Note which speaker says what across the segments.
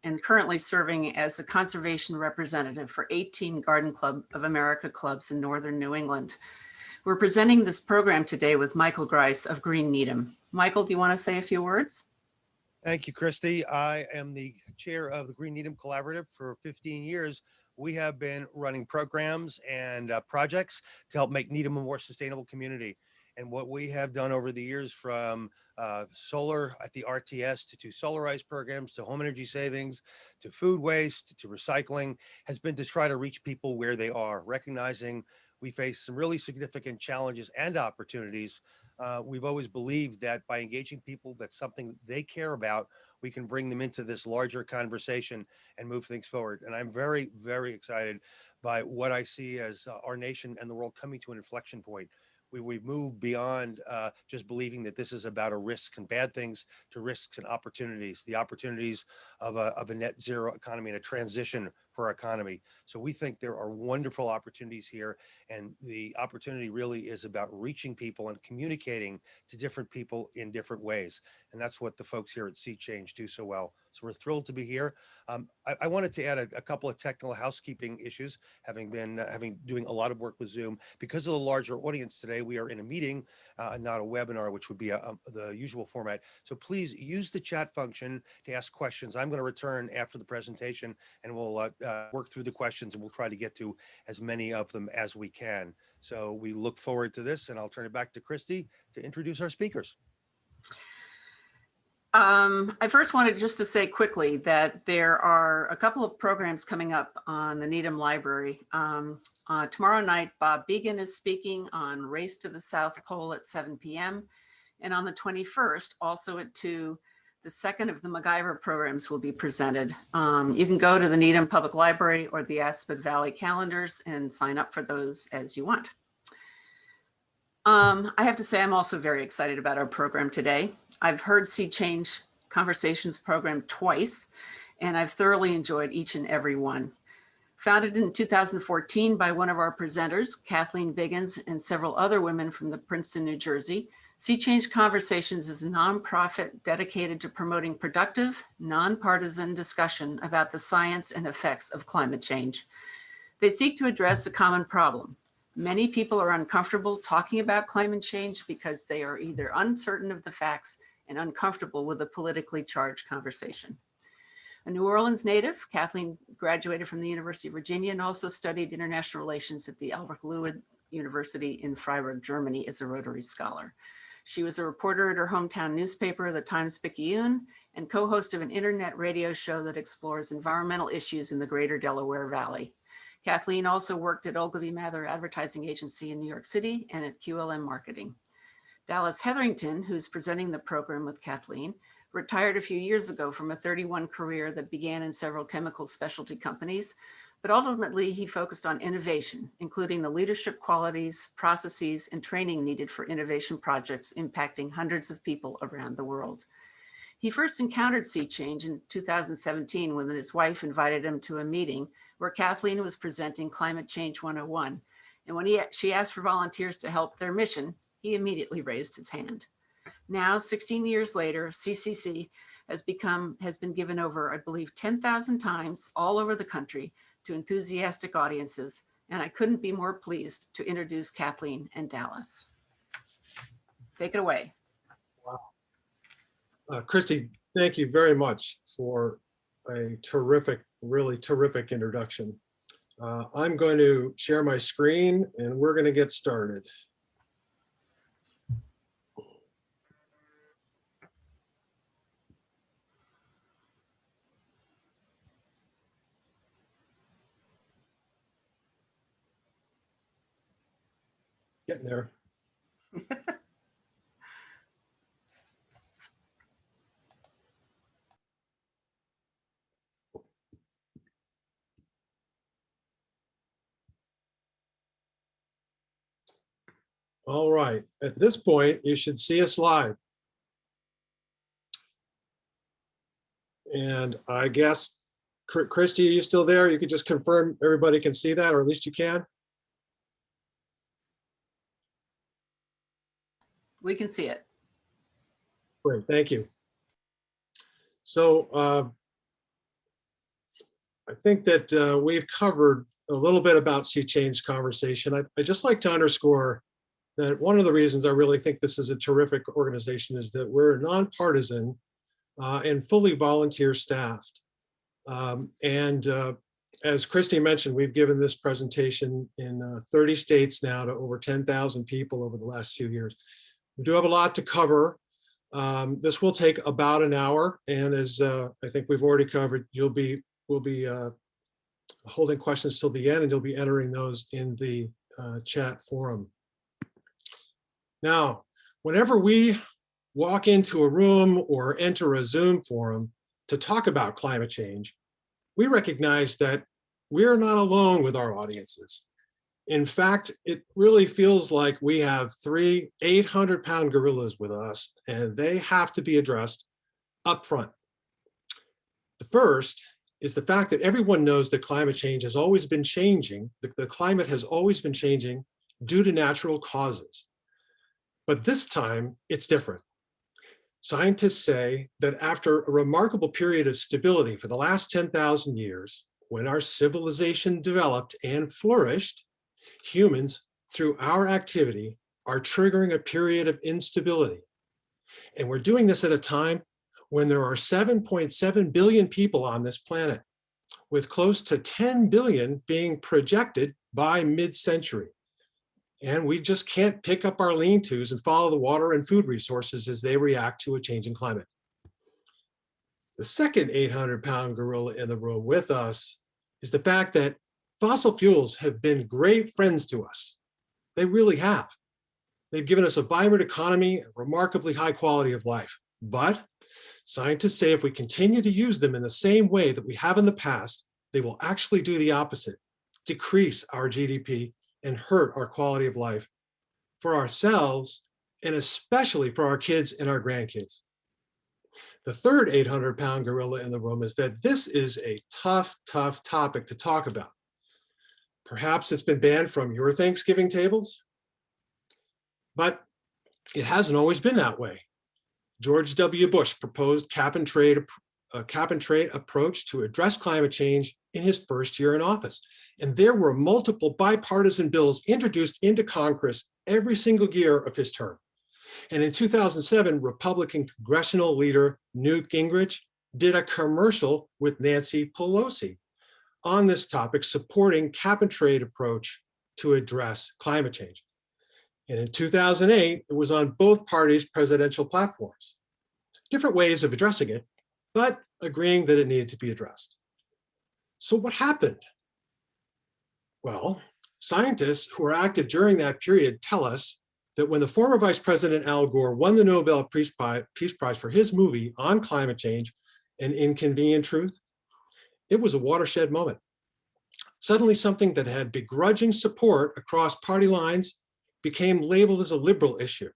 Speaker 1: and currently serving as the conservation representative for 18 Garden Club of America clubs in Northern New England. We're presenting this program today with Michael Grice of Green Needham. Michael, do you want to say a few words?
Speaker 2: Thank you, Christy. I am the chair of the Green Needham Collaborative. For 15 years, we have been running programs and projects to help make Needham a more sustainable community. And what we have done over the years, from solar at the RTS to solarized programs, to home energy savings, to food waste, to recycling, has been to try to reach people where they are, recognizing we face some really significant challenges and opportunities. We've always believed that by engaging people, that's something they care about, we can bring them into this larger conversation and move things forward. And I'm very, very excited by what I see as our nation and the world coming to an inflection point. We've moved beyond just believing that this is about a risk and bad things to risks and opportunities, the opportunities of a net zero economy and a transition for our economy. So we think there are wonderful opportunities here, and the opportunity really is about reaching people and communicating to different people in different ways. And that's what the folks here at Sea Change do so well. So we're thrilled to be here. I wanted to add a couple of technical housekeeping issues, having doing a lot of work with Zoom. Because of the larger audience today, we are in a meeting, not a webinar, which would be the usual format. So please use the chat function to ask questions. I'm going to return after the presentation, and we'll work through the questions, and we'll try to get to as many of them as we can. So we look forward to this, and I'll turn it back to Christy to introduce our speakers.
Speaker 1: I first wanted just to say quickly that there are a couple of programs coming up on the Needham Library. Tomorrow night, Bob Began is speaking on Race to the South Pole at 7 p.m. And on the 21st, also at 2, the second of the MacGyver programs will be presented. You can go to the Needham Public Library or the Aspen Valley calendars and sign up for those as you want. I have to say, I'm also very excited about our program today. I've heard Sea Change Conversations program twice, and I've thoroughly enjoyed each and every one. Founded in 2014 by one of our presenters, Kathleen Biggins, and several other women from Princeton, New Jersey, Sea Change Conversations is a nonprofit dedicated to promoting productive, nonpartisan discussion about the science and effects of climate change. They seek to address a common problem. Many people are uncomfortable talking about climate change because they are either uncertain of the facts and uncomfortable with a politically charged conversation. A New Orleans native, Kathleen graduated from the University of Virginia and also studied international relations at the Albert Lewin University in Freiburg, Germany as a Rotary Scholar. She was a reporter at her hometown newspaper, the Times-Picayune, and co-host of an internet radio show that explores environmental issues in the greater Delaware Valley. Kathleen also worked at Ogilvy Mather Advertising Agency in New York City and at QLM Marketing. Dallas Hetherington, who's presenting the program with Kathleen, retired a few years ago from a 31 career that began in several chemical specialty companies, but ultimately he focused on innovation, including the leadership qualities, processes, and training needed for innovation projects impacting hundreds of people around the world. He first encountered Sea Change in 2017 when his wife invited him to a meeting where Kathleen was presenting Climate Change 101. And when she asked for volunteers to help their mission, he immediately raised his hand. Now, 16 years later, CCC has been given over, I believe, 10,000 times all over the country to enthusiastic audiences. And I couldn't be more pleased to introduce Kathleen and Dallas. Take it away.
Speaker 3: Wow. Christy, thank you very much for a terrific, really terrific introduction. I'm going to share my screen and we're going to get started. Getting there. All right, at this point, you should see us live. And I guess, Christy, are you still there? You could just confirm everybody can see that, or at least you can.
Speaker 1: We can see it.
Speaker 3: Great, thank you. So I think that we've covered a little bit about sea change conversation. I'd just like to underscore that one of the reasons I really think this is a terrific organization is that we're nonpartisan and fully volunteer staffed. As Christy mentioned, we've given this presentation in 30 states now to over 10,000 people over the last few years. We do have a lot to cover. This will take about an hour, and as I think we've already covered, we'll be holding questions till the end, and you'll be entering those in the chat forum. Now, whenever we walk into a room or enter a Zoom forum to talk about climate change, we recognize that we're not alone with our audiences. In fact, it really feels like we have 3 800-pound gorillas with us, and they have to be addressed up front. The first is the fact that everyone knows that climate change has always been changing. The climate has always been changing due to natural causes. But this time, it's different. Scientists say that after a remarkable period of stability for the last 10,000 years, when our civilization developed and flourished, humans, through our activity, are triggering a period of instability. And we're doing this at a time when there are 7.7 billion people on this planet, with close to 10 billion being projected by mid-century. And we just can't pick up our lean-tos and follow the water and food resources as they react to a changing climate. The second 800-pound gorilla in the room with us is the fact that fossil fuels have been great friends to us. They really have. They've given us a vibrant economy and remarkably high quality of life. But scientists say if we continue to use them in the same way that we have in the past, they will actually do the opposite, decrease our GDP and hurt our quality of life for ourselves and especially for our kids and our grandkids. The third 800-pound gorilla in the room is that this is a tough topic to talk about. Perhaps it's been banned from your Thanksgiving tables, but it hasn't always been that way. George W. Bush proposed a cap and trade approach to address climate change in his first year in office. And there were multiple bipartisan bills introduced into Congress every single year of his term. And in 2007, Republican congressional leader Newt Gingrich did a commercial with Nancy Pelosi on this topic, supporting cap and trade approach to address climate change. And in 2008, it was on both parties' presidential platforms. Different ways of addressing it, but agreeing that it needed to be addressed. So what happened? Well, scientists who were active during that period tell us that when the former Vice President Al Gore won the Nobel Peace Prize for his movie on climate change, An Inconvenient Truth, it was a watershed moment. Suddenly something that had begrudging support across party lines became labeled as a liberal issue.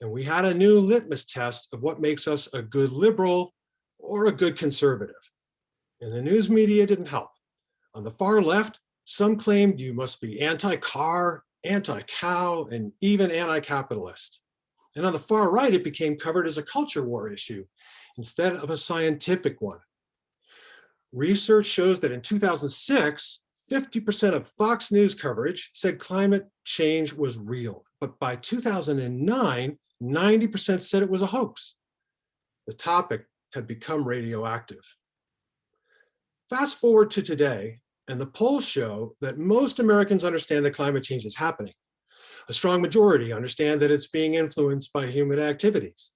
Speaker 3: And we had a new litmus test of what makes us a good liberal or a good conservative. And the news media didn't help. On the far left, some claimed you must be anti-car, anti-cow, and even anti-capitalist. And on the far right, it became covered as a culture war issue instead of a scientific one. Research shows that in 2006, 50% of Fox News coverage said climate change was real. But by 2009, 90% said it was a hoax. The topic had become radioactive. Fast forward to today, and the polls show that most Americans understand that climate change is happening. A strong majority understand that it's being influenced by human activities.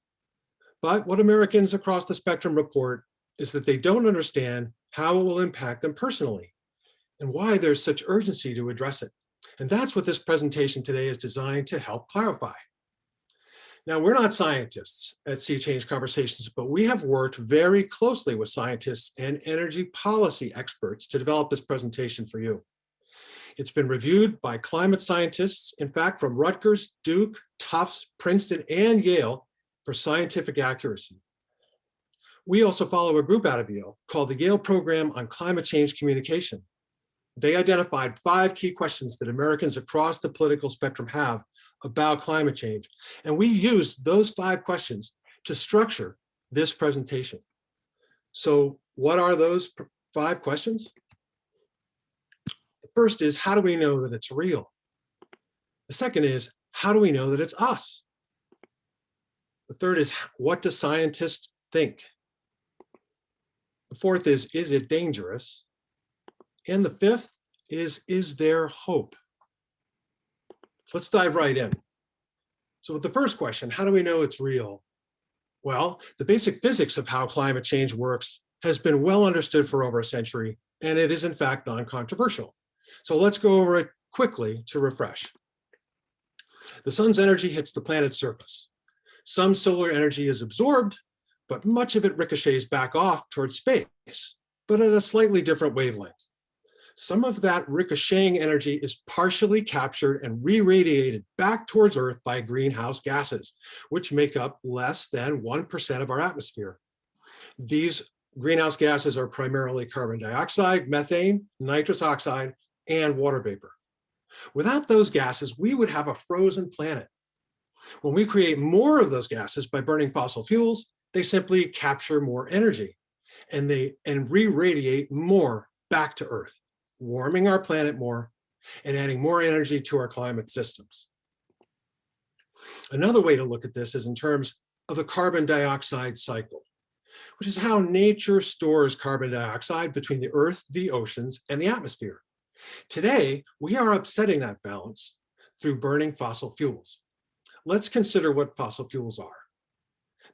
Speaker 3: But what Americans across the spectrum report is that they don't understand how it will impact them personally and why there's such urgency to address it. And that's what this presentation today is designed to help clarify. Now, we're not scientists at Sea Change Conversations, but we have worked very closely with scientists and energy policy experts to develop this presentation for you. It's been reviewed by climate scientists, in fact, from Rutgers, Duke, Tufts, Princeton, and Yale for scientific accuracy. We also follow a group out of Yale called the Yale Program on Climate Change Communication. They identified 5 key questions that Americans across the political spectrum have about climate change. And we used those 5 questions to structure this presentation. So what are those 5 questions? first is, how do we know that it's real? The second is, how do we know that it's us? The third is, what do scientists think? The fourth is it dangerous? And the fifth is there hope? Let's dive right in. So with the first question, how do we know it's real? Well, the basic physics of how climate change works has been well understood for over a century, and it is in fact non-controversial. So let's go over it quickly to refresh. The sun's energy hits the planet's surface. Some solar energy is absorbed, but much of it ricochets back off towards space, but at a slightly different wavelength. Some of that ricocheting energy is partially captured and re-radiated back towards Earth by greenhouse gases, which make up less than 1% of our atmosphere. These greenhouse gases are primarily carbon dioxide, methane, nitrous oxide, and water vapor. Without those gases, we would have a frozen planet. When we create more of those gases by burning fossil fuels, they simply capture more energy and re-radiate more back to Earth, warming our planet more and adding more energy to our climate systems. Another way to look at this is in terms of the carbon dioxide cycle, which is how nature stores carbon dioxide between the Earth, the oceans, and the atmosphere. Today, we are upsetting that balance through burning fossil fuels. Let's consider what fossil fuels are.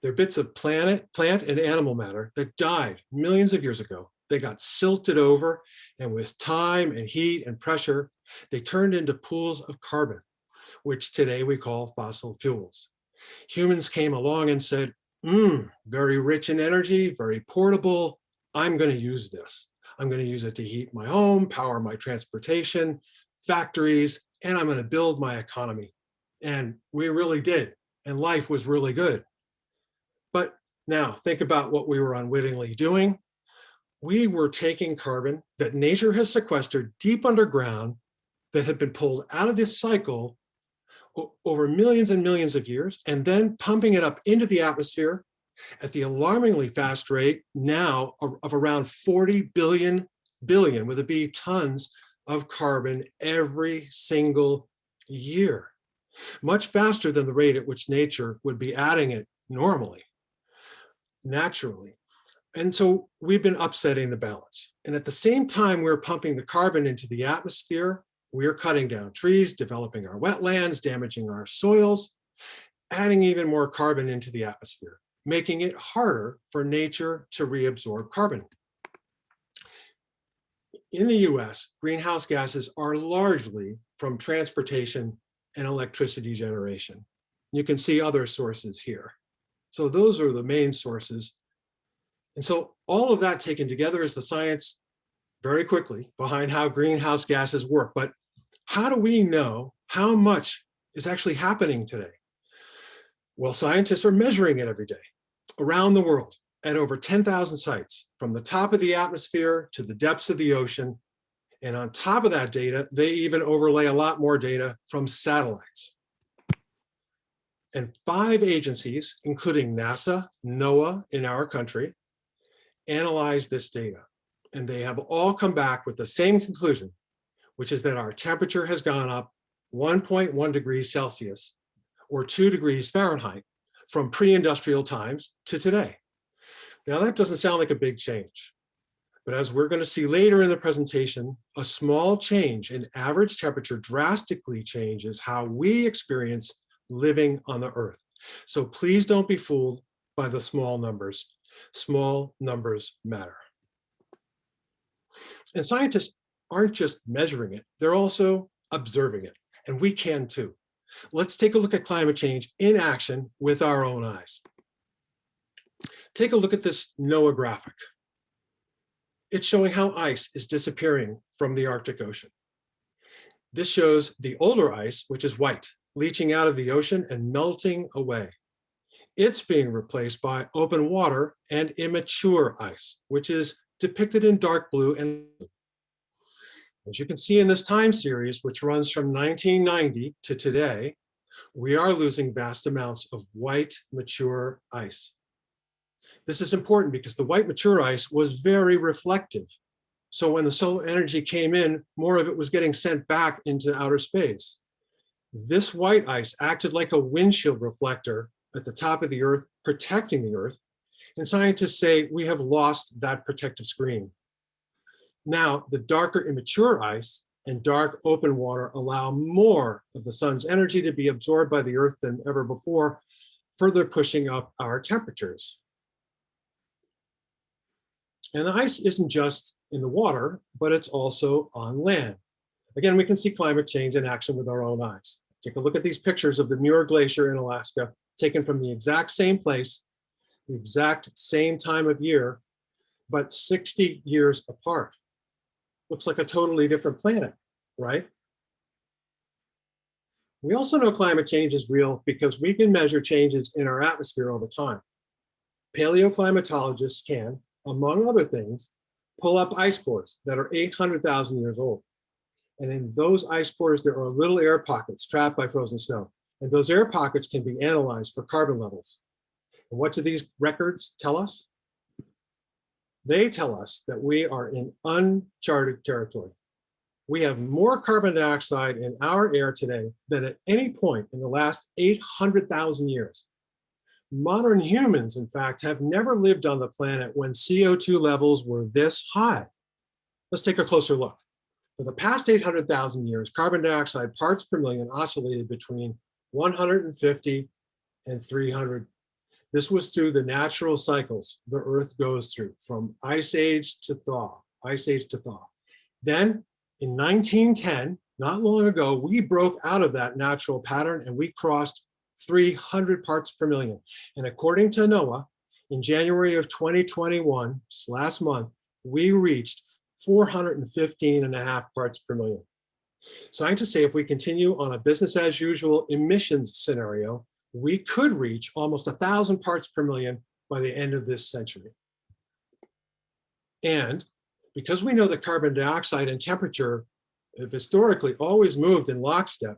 Speaker 3: They're bits of plant and animal matter that died millions of years ago. They got silted over, and with time and heat and pressure, they turned into pools of carbon, which today we call fossil fuels. Humans came along and said, very rich in energy, very portable. I'm going to use this. I'm going to use it to heat my home, power my transportation, factories, and I'm going to build my economy. And we really did. And life was really good. But now think about what we were unwittingly doing. We were taking carbon that nature has sequestered deep underground that had been pulled out of this cycle over millions and millions of years, and then pumping it up into the atmosphere at the alarmingly fast rate now of around 40 billion with a B tons of carbon every single year, much faster than the rate at which nature would be adding it normally, naturally. And so we've been upsetting the balance. And at the same time we're pumping the carbon into the atmosphere, we're cutting down trees, developing our wetlands, damaging our soils, adding even more carbon into the atmosphere, making it harder for nature to reabsorb carbon. In the US, greenhouse gases are largely from transportation and electricity generation. You can see other sources here. So those are the main sources. And so all of that taken together is the science very quickly behind how greenhouse gases work. But how do we know how much is actually happening today? Well, scientists are measuring it every day around the world at over 10,000 sites, from the top of the atmosphere to the depths of the ocean. And on top of that data, they even overlay a lot more data from satellites. And 5 agencies, including NASA, NOAA in our country, analyze this data. And they have all come back with the same conclusion, which is that our temperature has gone up 1.1 degrees Celsius or 2 degrees Fahrenheit from pre-industrial times to today. Now that doesn't sound like a big change, but as we're going to see later in the presentation, a small change in average temperature drastically changes how we experience living on the Earth. So please don't be fooled by the small numbers. Small numbers matter. And scientists aren't just measuring it, they're also observing it, and we can too. Let's take a look at climate change in action with our own eyes. Take a look at this NOAA graphic. It's showing how ice is disappearing from the Arctic Ocean. This shows the older ice, which is white, leaching out of the ocean and melting away. It's being replaced by open water and immature ice, which is depicted in dark blue and blue. As you can see in this time series, which runs from 1990 to today, we are losing vast amounts of white, mature ice. This is important because the white, mature ice was very reflective. So when the solar energy came in, more of it was getting sent back into outer space. This white ice acted like a windshield reflector at the top of the Earth, protecting the Earth. And scientists say we have lost that protective screen. Now, the darker immature ice and dark open water allow more of the sun's energy to be absorbed by the Earth than ever before, further pushing up our temperatures. And the ice isn't just in the water, but it's also on land. Again, we can see climate change in action with our own eyes. Take a look at these pictures of the Muir Glacier in Alaska, taken from the exact same place, the exact same time of year, but 60 years apart. Looks like a totally different planet, right? We also know climate change is real because we can measure changes in our atmosphere over time. Paleoclimatologists can, among other things, pull up ice cores that are 800,000 years old. And in those ice cores, there are little air pockets trapped by frozen snow. And those air pockets can be analyzed for carbon levels. And what do these records tell us? They tell us that we are in uncharted territory. We have more carbon dioxide in our air today than at any point in the last 800,000 years. Modern humans, in fact, have never lived on the planet when CO2 levels were this high. Let's take a closer look. For the past 800,000 years, carbon dioxide parts per million oscillated between 150 and 300. This was through the natural cycles the Earth goes through, from ice age to thaw, ice age to thaw. Then in 1910, not long ago, we broke out of that natural pattern and we crossed 300 parts per million. And according to NOAA, in January of 2021, just last month, we reached 415.5 parts per million. Scientists say if we continue on a business as usual emissions scenario, we could reach almost 1,000 parts per million by the end of this century. And because we know that carbon dioxide and temperature have historically always moved in lockstep,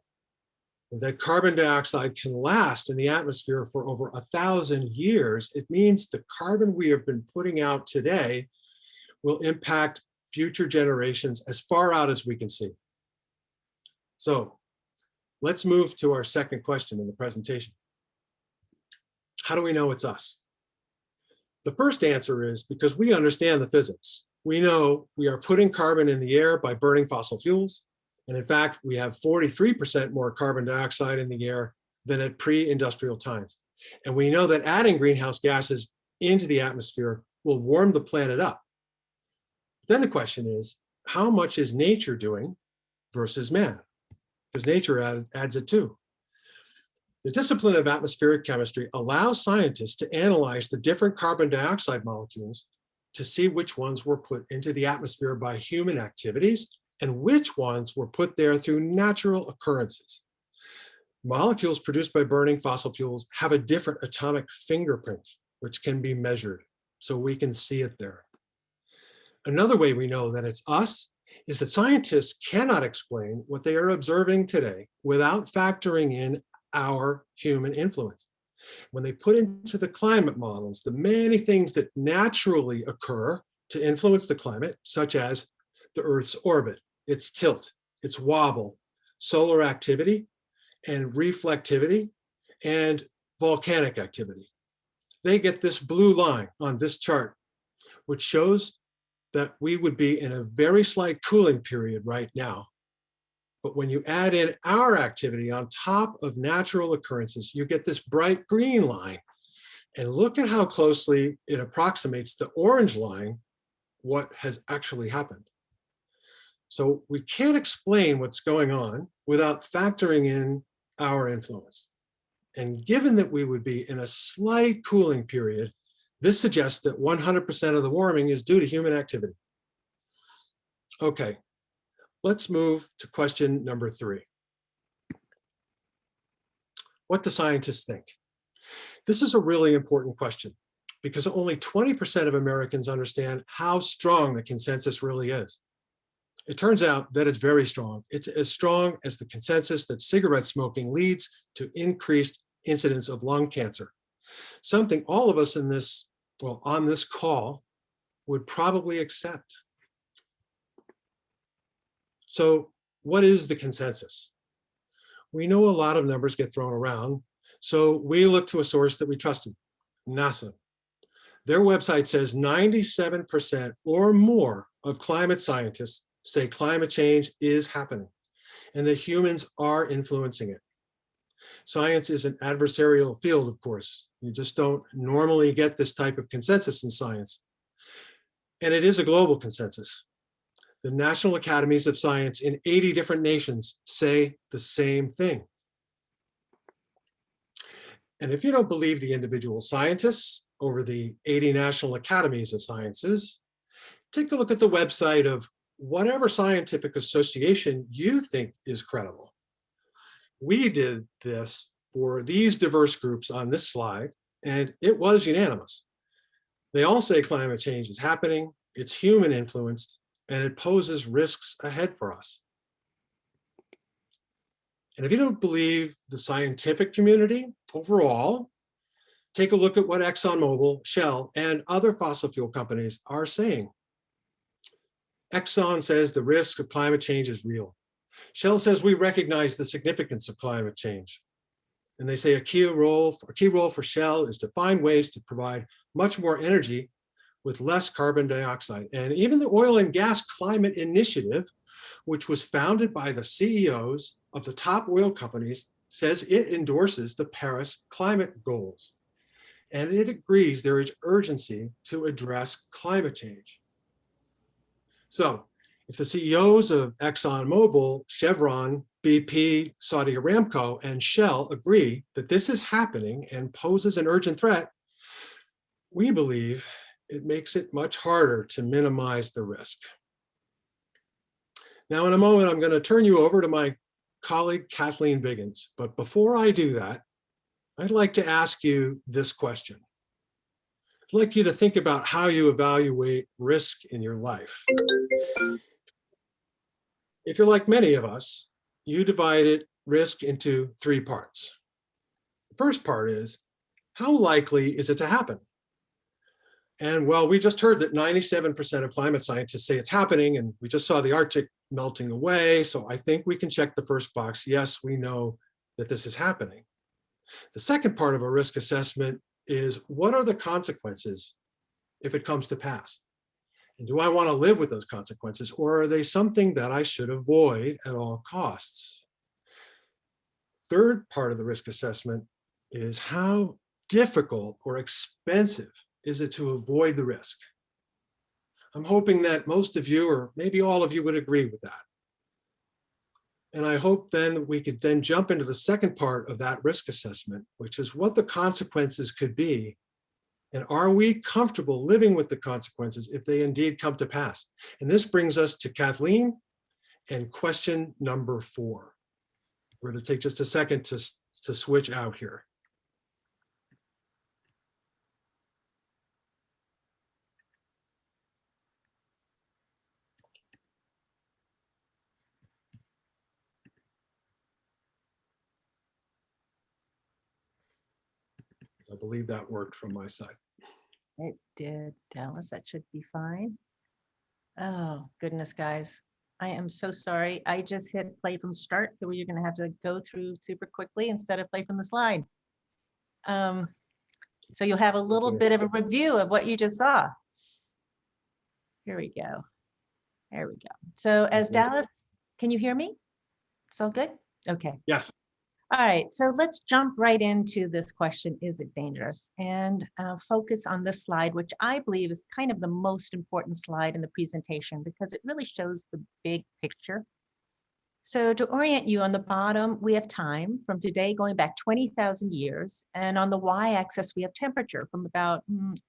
Speaker 3: that carbon dioxide can last in the atmosphere for over 1,000 years, it means the carbon we have been putting out today will impact future generations as far out as we can see. So let's move to our second question in the presentation. How do we know it's us? The first answer is because we understand the physics. We know we are putting carbon in the air by burning fossil fuels. And in fact, we have 43% more carbon dioxide in the air than at pre-industrial times. And we know that adding greenhouse gases into the atmosphere will warm the planet up. Then the question is, how much is nature doing versus man? Because nature adds it too. The discipline of atmospheric chemistry allows scientists to analyze the different carbon dioxide molecules to see which ones were put into the atmosphere by human activities and which ones were put there through natural occurrences. Molecules produced by burning fossil fuels have a different atomic fingerprint, which can be measured, so we can see it there. Another way we know that it's us is that scientists cannot explain what they are observing today without factoring in our human influence. When they put into the climate models the many things that naturally occur to influence the climate, such as the Earth's orbit, its tilt, its wobble, solar activity, and reflectivity, and volcanic activity. They get this blue line on this chart, which shows that we would be in a very slight cooling period right now. But when you add in our activity on top of natural occurrences, you get this bright green line. And look at how closely it approximates the orange line, what has actually happened. So we can't explain what's going on without factoring in our influence. And given that we would be in a slight cooling period, this suggests that 100% of the warming is due to human activity. Okay, let's move to question number 3. What do scientists think? This is a really important question because only 20% of Americans understand how strong the consensus really is. It turns out that it's very strong. It's as strong as the consensus that cigarette smoking leads to increased incidence of lung cancer. Something all of us in this, well, on this call would probably accept. So what is the consensus? We know a lot of numbers get thrown around, so we look to a source that we trusted, NASA. Their website says 97% or more of climate scientists say climate change is happening and that humans are influencing it. Science is an adversarial field, of course. You just don't normally get this type of consensus in science. And it is a global consensus. The National Academies of Science in 80 different nations say the same thing. And if you don't believe the individual scientists over the 80 National Academies of Sciences, take a look at the website of whatever scientific association you think is credible. We did this for these diverse groups on this slide, and it was unanimous. They all say climate change is happening, it's human influenced, and it poses risks ahead for us. And if you don't believe the scientific community overall, take a look at what ExxonMobil, Shell, and other fossil fuel companies are saying. Exxon says the risk of climate change is real. Shell says we recognize the significance of climate change. And they say a key role for Shell is to find ways to provide much more energy with less carbon dioxide. And even the Oil and Gas Climate Initiative, which was founded by the CEOs of the top oil companies, says it endorses the Paris climate goals. And it agrees there is urgency to address climate change. So if the CEOs of ExxonMobil, Chevron, BP, Saudi Aramco, and Shell agree that this is happening and poses an urgent threat, we believe it makes it much harder to minimize the risk. Now, in a moment, I'm going to turn you over to my colleague, Kathleen Biggins. But before I do that, I'd like to ask you this question. I'd like you to think about how you evaluate risk in your life. If you're like many of us, you divided risk into three parts. The first part is, how likely is it to happen? And well, we just heard that 97% of climate scientists say it's happening, and we just saw the Arctic melting away. So I think we can check the first box. Yes, we know that this is happening. The second part of a risk assessment is, what are the consequences if it comes to pass? And do I want to live with those consequences, or are they something that I should avoid at all costs? Third part of the risk assessment is, how difficult or expensive is it to avoid the risk? I'm hoping that most of you, or maybe all of you, would agree with that. And I hope then that we could then jump into the second part of that risk assessment, which is what the consequences could be. And are we comfortable living with the consequences if they indeed come to pass? And this brings us to Kathleen and question number 4. We're going to take just a second to switch out here. I believe that worked from my side.
Speaker 4: It did, Dallas. That should be fine. Oh, goodness, guys. I am so sorry. I just hit play from start, so you're going to have to go through super quickly instead of play from the slide. So you'll have a little bit of a review of what you just saw. Here we go. There we go. So as Dallas, can you hear me? It's all good? Okay.
Speaker 3: Yes.
Speaker 4: All right, so let's jump right into this question, is it dangerous? And focus on this slide, which I believe is kind of the most important slide in the presentation because it really shows the big picture. So to orient you, on the bottom, we have time from today going back 20,000 years. And on the y-axis, we have temperature from about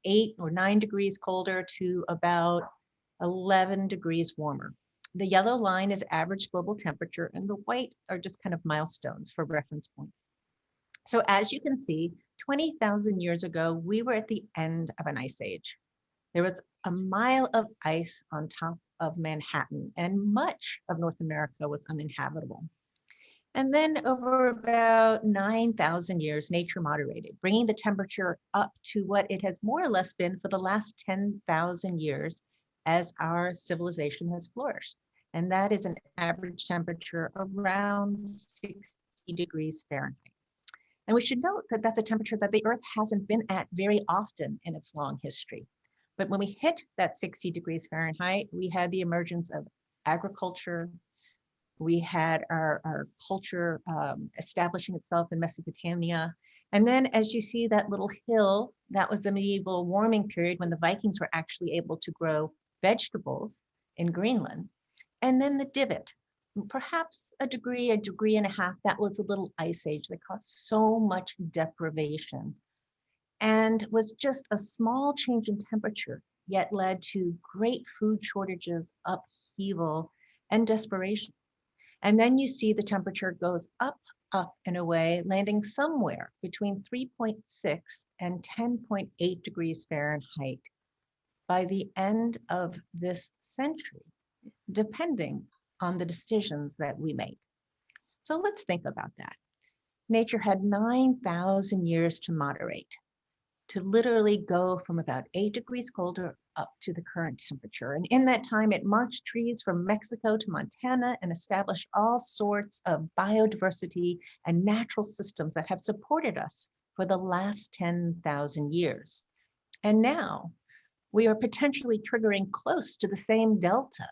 Speaker 4: 8 or 9 degrees colder to about 11 degrees warmer. The yellow line is average global temperature, and the white are just kind of milestones for reference points. So as you can see, 20,000 years ago, we were at the end of an ice age. There was a mile of ice on top of Manhattan, and much of North America was uninhabitable. And then over about 9,000 years, nature moderated, bringing the temperature up to what it has more or less been for the last 10,000 years as our civilization has flourished. And that is an average temperature around 60 degrees Fahrenheit. And we should note that that's a temperature that the Earth hasn't been at very often in its long history. But when we hit that 60 degrees Fahrenheit, we had the emergence of agriculture. We had our culture establishing itself in Mesopotamia. And then as you see that little hill, that was the medieval warming period when the Vikings were actually able to grow vegetables in Greenland. And then the divot, perhaps a degree and a half, that was a little ice age that caused so much deprivation and was just a small change in temperature, yet led to great food shortages, upheaval, and desperation. And then you see the temperature goes up and away, landing somewhere between 3.6 and 10.8 degrees Fahrenheit by the end of this century, depending on the decisions that we made. So let's think about that. Nature had 9,000 years to moderate, to literally go from about 8 degrees colder up to the current temperature. And in that time, it marched trees from Mexico to Montana and established all sorts of biodiversity and natural systems that have supported us for the last 10,000 years. And now we are potentially triggering close to the same delta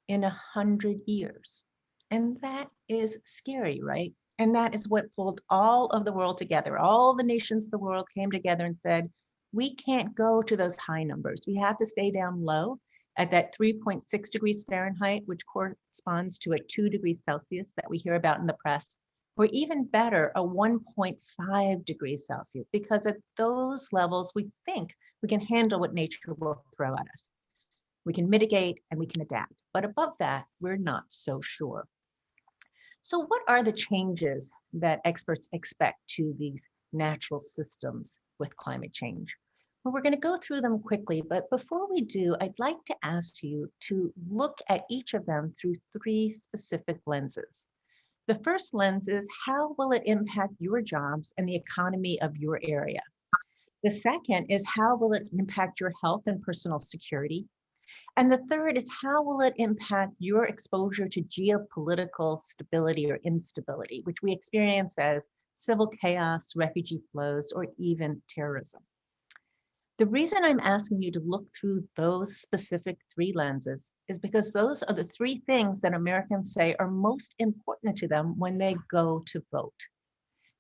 Speaker 4: in 100 years. And that is scary, right? And that is what pulled all of the world together. All the nations of the world came together and said, we can't go to those high numbers. We have to stay down low at that 3.6 degrees Fahrenheit, which corresponds to a 2 degrees Celsius that we hear about in the press, or even better, a 1.5 degrees Celsius, because at those levels, we think we can handle what nature will throw at us. We can mitigate and we can adapt. But above that, we're not so sure. So what are the changes that experts expect to these natural systems with climate change? Well, we're going to go through them quickly, but before we do, I'd like to ask you to look at each of them through 3 specific lenses. The first lens is, how will it impact your jobs and the economy of your area? The second is, how will it impact your health and personal security? And the third is, how will it impact your exposure to geopolitical stability or instability, which we experience as civil chaos, refugee flows, or even terrorism? The reason I'm asking you to look through those specific 3 lenses is because those are the 3 things that Americans say are most important to them when they go to vote.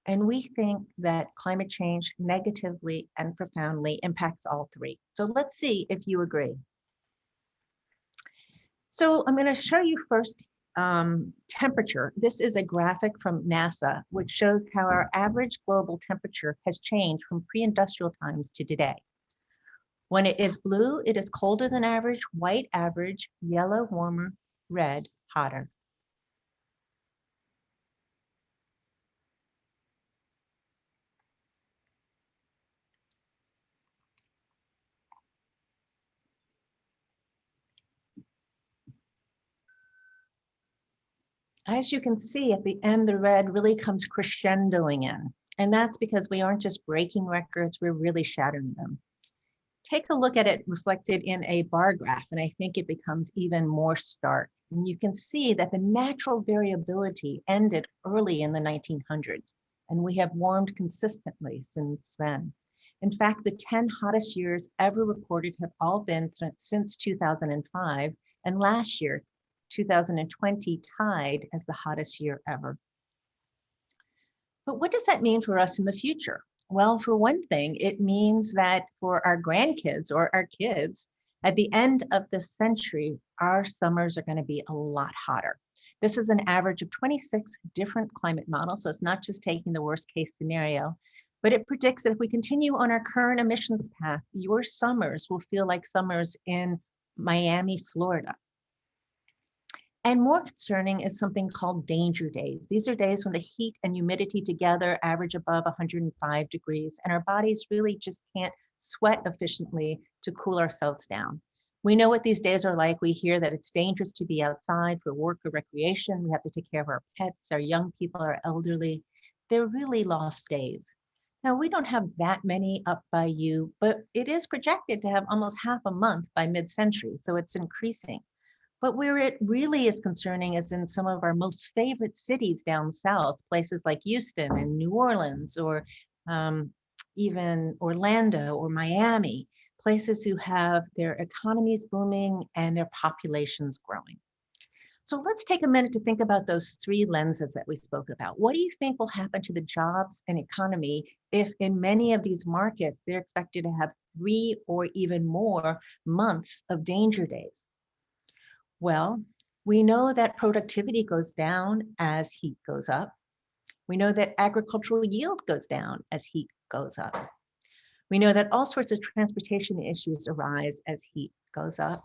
Speaker 4: And we think that climate change negatively and profoundly impacts all 3. So let's see if you agree. So I'm going to show you first temperature. This is a graphic from NASA, which shows how our average global temperature has changed from pre-industrial times to today. When it is blue, it is colder than average, white average, yellow warmer, red hotter. As you can see at the end, the red really comes crescendoing in. And that's because we aren't just breaking records, we're really shattering them. Take a look at it reflected in a bar graph, and I think it becomes even more stark. And you can see that the natural variability ended early in the 1900s, and we have warmed consistently since then. In fact, the 10 hottest years ever recorded have all been since 2005, and last year, 2020, tied as the hottest year ever. But what does that mean for us in the future? Well, for one thing, it means that for our grandkids or our kids, at the end of this century, our summers are going to be a lot hotter. This is an average of 26 different climate models, so it's not just taking the worst case scenario, but it predicts that if we continue on our current emissions path, your summers will feel like summers in Miami, Florida. And more concerning is something called danger days. These are days when the heat and humidity together average above 105 degrees, and our bodies really just can't sweat efficiently to cool ourselves down. We know what these days are like. We hear that it's dangerous to be outside for work or recreation. We have to take care of our pets, our young people, our elderly. They're really lost days. Now, we don't have that many up by you, but it is projected to have almost half a month by mid-century, so it's increasing. But where it really is concerning is in some of our most favorite cities down south, places like Houston and New Orleans, or even Orlando or Miami, places who have their economies booming and their populations growing. So let's take a minute to think about those three lenses that we spoke about. What do you think will happen to the jobs and economy if in many of these markets, they're expected to have 3 or even more months of danger days? Well, we know that productivity goes down as heat goes up. We know that agricultural yield goes down as heat goes up. We know that all sorts of transportation issues arise as heat goes up.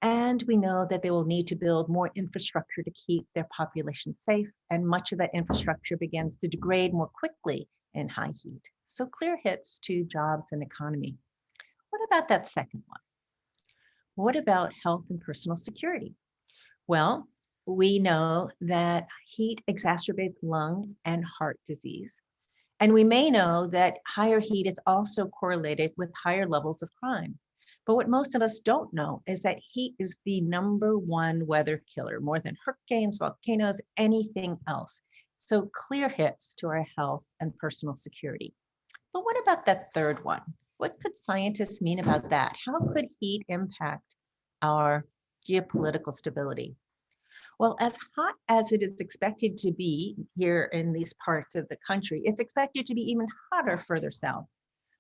Speaker 4: And we know that they will need to build more infrastructure to keep their population safe. And much of that infrastructure begins to degrade more quickly in high heat. So clear hits to jobs and economy. What about that second one? What about health and personal security? Well, we know that heat exacerbates lung and heart disease. And we may know that higher heat is also correlated with higher levels of crime. But what most of us don't know is that heat is the #1 weather killer, more than hurricanes, volcanoes, anything else. So clear hits to our health and personal security. But what about that third one? What could scientists mean about that? How could heat impact our geopolitical stability? Well, as hot as it is expected to be here in these parts of the country, it's expected to be even hotter further south,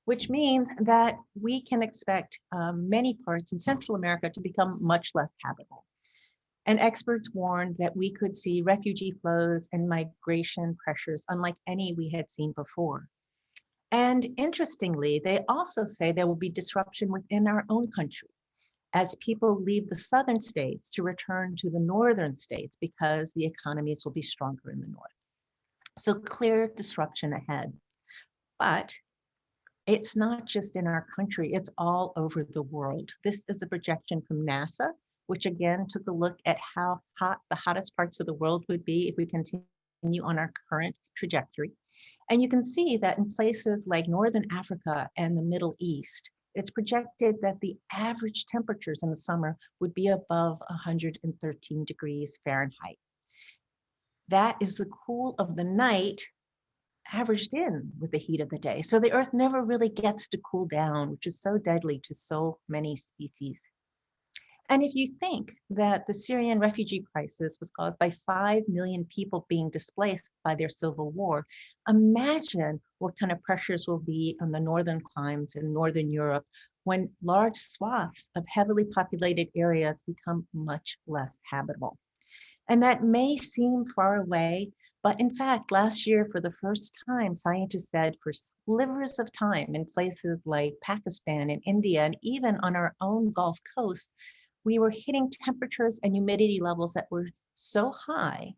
Speaker 4: which means that we can expect many parts in Central America to become much less habitable. And experts warned that we could see refugee flows and migration pressures unlike any we had seen before. And interestingly, they also say there will be disruption within our own country as people leave the southern states to return to the northern states because the economies will be stronger in the north. So clear disruption ahead. But it's not just in our country, it's all over the world. This is a projection from NASA, which again took a look at how hot the hottest parts of the world would be if we continue on our current trajectory. And you can see that in places like Northern Africa and the Middle East, it's projected that the average temperatures in the summer would be above 113 degrees Fahrenheit. That is the cool of the night averaged in with the heat of the day. So the Earth never really gets to cool down, which is so deadly to so many species. And if you think that the Syrian refugee crisis was caused by 5 million people being displaced by their civil war, imagine what kind of pressures will be on the northern climes in Northern Europe when large swaths of heavily populated areas become much less habitable. And that may seem far away, but in fact, last year, for the first time, scientists said for slivers of time in places like Pakistan and India, and even on our own Gulf Coast, we were hitting temperatures and humidity levels that were so high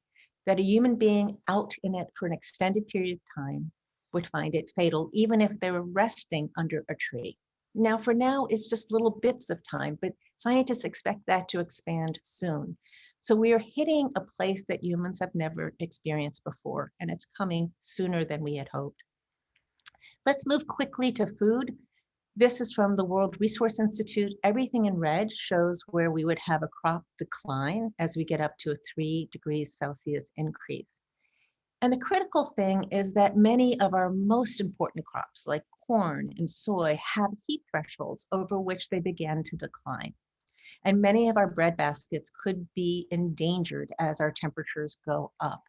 Speaker 4: that a human being out in it for an extended period of time would find it fatal, even if they were resting under a tree. Now, for now, it's just little bits of time, but scientists expect that to expand soon. So we are hitting a place that humans have never experienced before, and it's coming sooner than we had hoped. Let's move quickly to food. This is from the World Resource Institute. Everything in red shows where we would have a crop decline as we get up to a 3 degrees Celsius increase. And the critical thing is that many of our most important crops, like corn and soy, have heat thresholds over which they begin to decline. And many of our bread baskets could be endangered as our temperatures go up.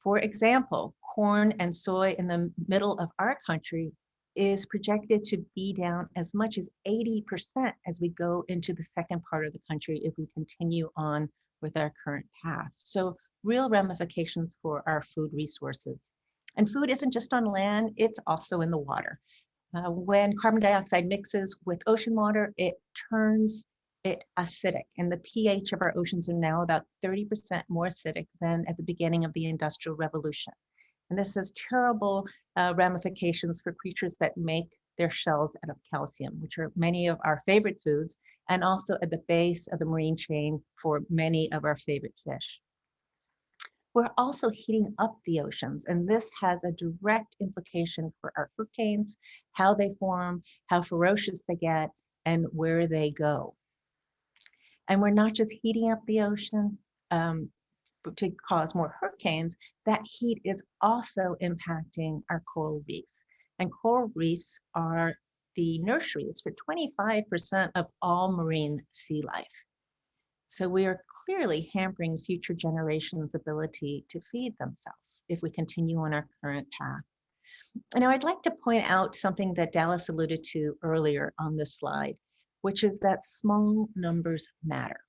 Speaker 4: For example, corn and soy in the middle of our country is projected to be down as much as 80% as we go into the second part of the country if we continue on with our current path. So real ramifications for our food resources. And food isn't just on land, it's also in the water. When carbon dioxide mixes with ocean water, it turns it acidic, and the pH of our oceans are now about 30% more acidic than at the beginning of the Industrial Revolution. And this has terrible ramifications for creatures that make their shells out of calcium, which are many of our favorite foods, and also at the base of the marine chain for many of our favorite fish. We're also heating up the oceans, and this has a direct implication for our hurricanes, how they form, how ferocious they get, and where they go. And we're not just heating up the ocean to cause more hurricanes, that heat is also impacting our coral reefs. And coral reefs are the nurseries for 25% of all marine sea life. So we are clearly hampering future generations' ability to feed themselves if we continue on our current path. And now I'd like to point out something that Dallas alluded to earlier on this slide, which is that small numbers matter.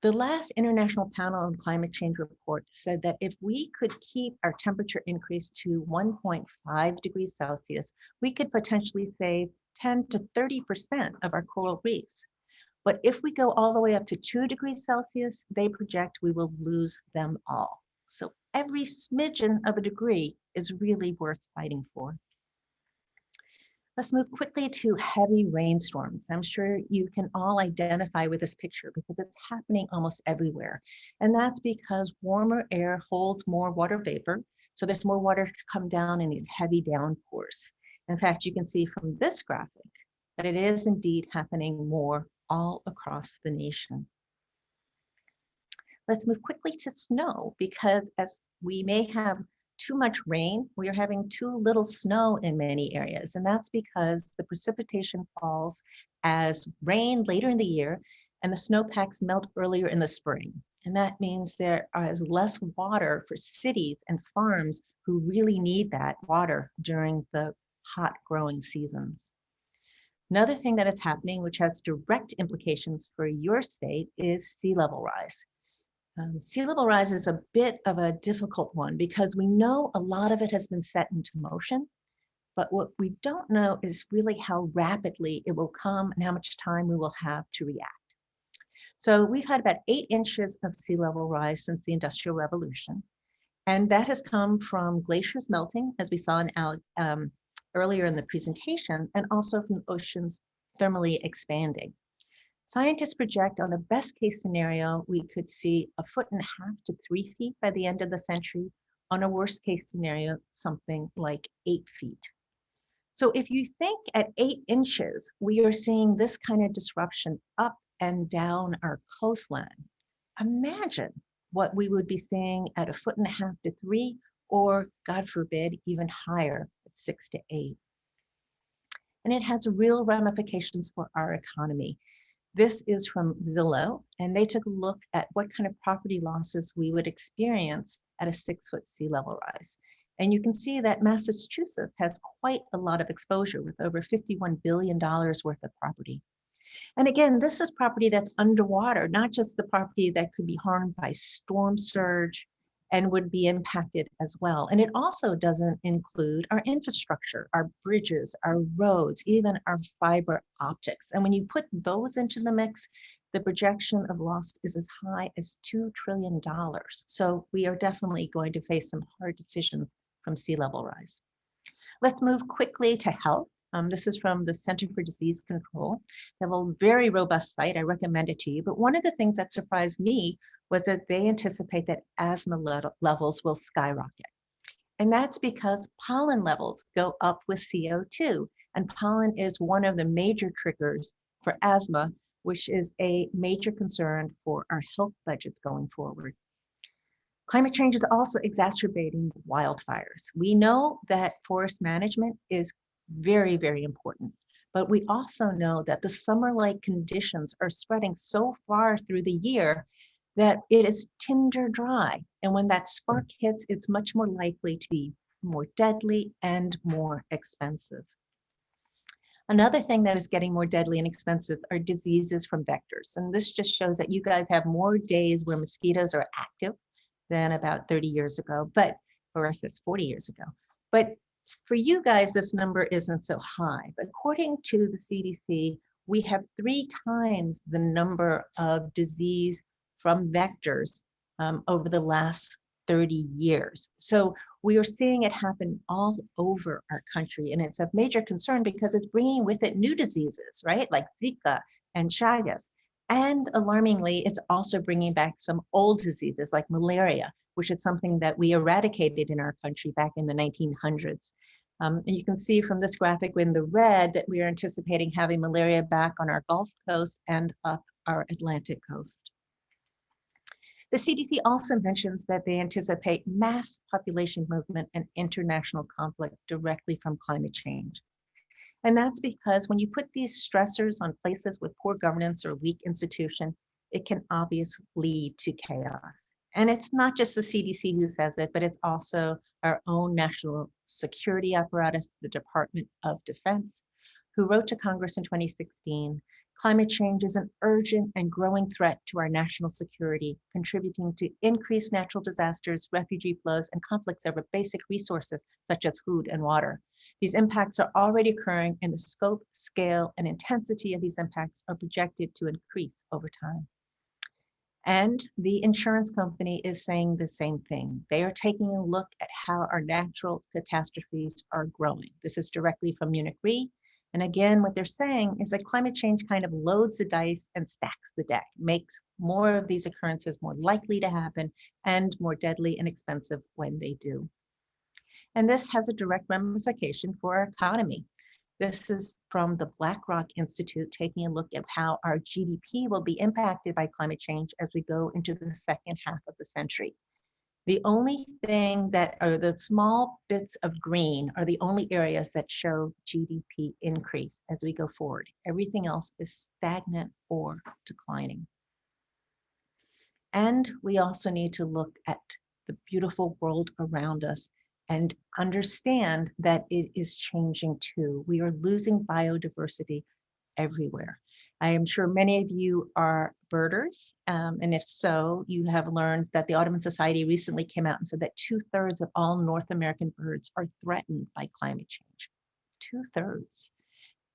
Speaker 4: The last International Panel on Climate Change report said that if we could keep our temperature increase to 1.5 degrees Celsius, we could potentially save 10 to 30% of our coral reefs. But if we go all the way up to 2 degrees Celsius, they project we will lose them all. So every smidgen of a degree is really worth fighting for. Let's move quickly to heavy rainstorms. I'm sure you can all identify with this picture because it's happening almost everywhere. And that's because warmer air holds more water vapor. So there's more water to come down in these heavy downpours. In fact, you can see from this graphic that it is indeed happening more all across the nation. Let's move quickly to snow because as we may have too much rain, we are having too little snow in many areas. And that's because the precipitation falls as rain later in the year and the snowpacks melt earlier in the spring. And that means there is less water for cities and farms who really need that water during the hot growing season. Another thing that is happening, which has direct implications for your state, is sea level rise. Sea level rise is a bit of a difficult one because we know a lot of it has been set into motion, but what we don't know is really how rapidly it will come and how much time we will have to react. So we've had about 8 inches of sea level rise since the Industrial Revolution, and that has come from glaciers melting, as we saw in earlier in the presentation, and also from oceans thermally expanding. Scientists project on a best case scenario, we could see 1.5 to 3 feet by the end of the century. On a worst case scenario, something like 8 feet. So if you think at 8 inches, we are seeing this kind of disruption up and down our coastline. Imagine what we would be seeing at 1.5 to 3, or God forbid, even higher at 6 to 8. And it has real ramifications for our economy. This is from Zillow, and they took a look at what kind of property losses we would experience at a 6-foot sea level rise. And you can see that Massachusetts has quite a lot of exposure with over $51 billion worth of property. And again, this is property that's underwater, not just the property that could be harmed by storm surge and would be impacted as well. And it also doesn't include our infrastructure, our bridges, our roads, even our fiber optics. And when you put those into the mix, the projection of loss is as high as $2 trillion. So we are definitely going to face some hard decisions from sea level rise. Let's move quickly to health. This is from the Center for Disease Control. They have a very robust site. I recommend it to you. But one of the things that surprised me was that they anticipate that asthma levels will skyrocket. And that's because pollen levels go up with CO2. And pollen is one of the major triggers for asthma, which is a major concern for our health budgets going forward. Climate change is also exacerbating wildfires. We know that forest management is very, very important, but we also know that the summer-like conditions are spreading so far through the year that it is tinder dry. And when that spark hits, it's much more likely to be more deadly and more expensive. Another thing that is getting more deadly and expensive are diseases from vectors. And this just shows that you guys have more days where mosquitoes are active than about 30 years ago, but, or I said 40 years ago. But for you guys, this number isn't so high. But according to the CDC, we have 3 times the number of disease from vectors over the last 30 years. So we are seeing it happen all over our country. And it's a major concern because it's bringing with it new diseases, right? Like Zika and Chagas. And alarmingly, it's also bringing back some old diseases like malaria, which is something that we eradicated in our country back in the 1900s. And you can see from this graphic in the red that we are anticipating having malaria back on our Gulf Coast and up our Atlantic coast. The CDC also mentions that they anticipate mass population movement and international conflict directly from climate change. And that's because when you put these stressors on places with poor governance or weak institution, it can obviously lead to chaos. And it's not just the CDC who says it, but it's also our own national security apparatus, the Department of Defense, who wrote to Congress in 2016, climate change is an urgent and growing threat to our national security, contributing to increased natural disasters, refugee flows, and conflicts over basic resources such as food and water. These impacts are already occurring, and the scope, scale, and intensity of these impacts are projected to increase over time. And the insurance company is saying the same thing. They are taking a look at how our natural catastrophes are growing. This is directly from Munich Re. And again, what they're saying is that climate change kind of loads the dice and stacks the deck, makes more of these occurrences more likely to happen and more deadly and expensive when they do. And this has a direct ramification for our economy. This is from the BlackRock Institute, taking a look at how our GDP will be impacted by climate change as we go into the second half of the century. The only thing that are the small bits of green are the only areas that show GDP increase as we go forward. Everything else is stagnant or declining. And we also need to look at the beautiful world around us and understand that it is changing too. We are losing biodiversity everywhere. I am sure many of you are birders, and if so, you have learned that the Audubon Society recently came out and said that 2/3 of all North American birds are threatened by climate change. 2/3.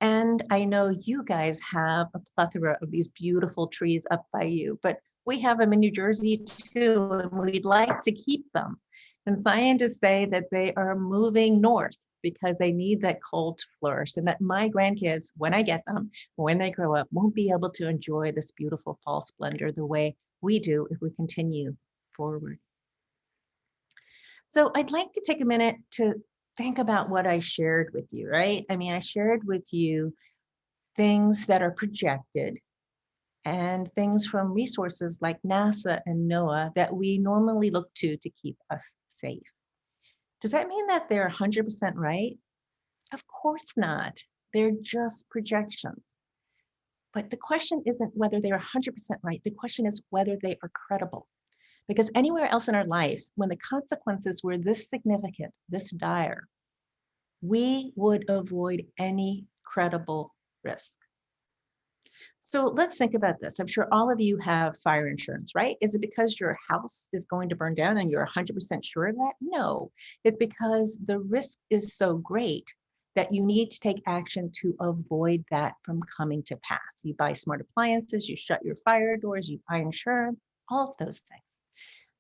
Speaker 4: And I know you guys have a plethora of these beautiful trees up by you, but we have them in New Jersey too, and we'd like to keep them. And scientists say that they are moving north because they need that cold to flourish, and that my grandkids, when I get them, when they grow up, won't be able to enjoy this beautiful fall splendor the way we do if we continue forward. So I'd like to take a minute to think about what I shared with you, right? I mean, I shared with you things that are projected and things from resources like NASA and NOAA that we normally look to keep us safe. Does that mean that they're 100% right? Of course not. They're just projections. But the question isn't whether they're 100% right. The question is whether they are credible. Because anywhere else in our lives, when the consequences were this significant, this dire, we would avoid any credible risk. So let's think about this. I'm sure all of you have fire insurance, right? Is it because your house is going to burn down and you're 100% sure of that? No, it's because the risk is so great that you need to take action to avoid that from coming to pass. You buy smart appliances, you shut your fire doors, you buy insurance, all of those things.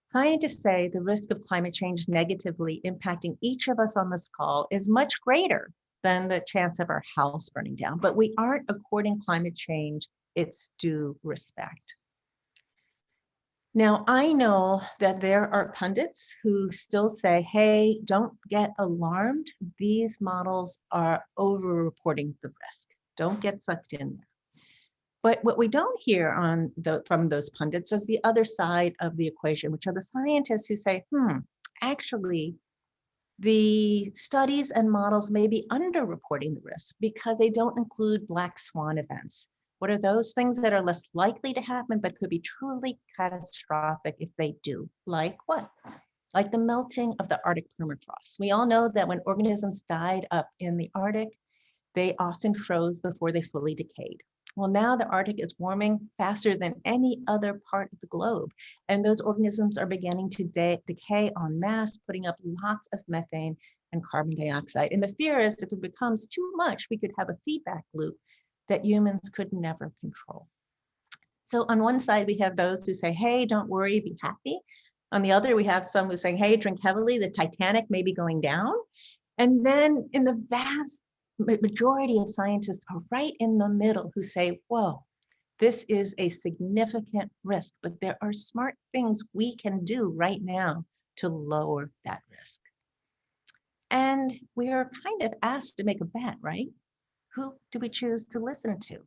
Speaker 4: Scientists say the risk of climate change negatively impacting each of us on this call is much greater than the chance of our house burning down, but we aren't according climate change its due respect. Now, I know that there are pundits who still say, hey, don't get alarmed. These models are over-reporting the risk. Don't get sucked in there. But what we don't hear from those pundits is the other side of the equation, which are the scientists who say, actually, the studies and models may be underreporting the risk because they don't include black swan events. What are those things that are less likely to happen but could be truly catastrophic if they do? Like what? Like the melting of the Arctic permafrost. We all know that when organisms died up in the Arctic, they often froze before they fully decayed. Well, now the Arctic is warming faster than any other part of the globe, and those organisms are beginning to decay en masse, putting up lots of methane and carbon dioxide. And the fear is if it becomes too much, we could have a feedback loop that humans could never control. So on one side, we have those who say, hey, don't worry, be happy. On the other, we have some who say, hey, drink heavily, the Titanic may be going down. And then in the vast majority of scientists are right in the middle who say, whoa, this is a significant risk, but there are smart things we can do right now to lower that risk. And we are kind of asked to make a bet, right? who do we choose to listen to?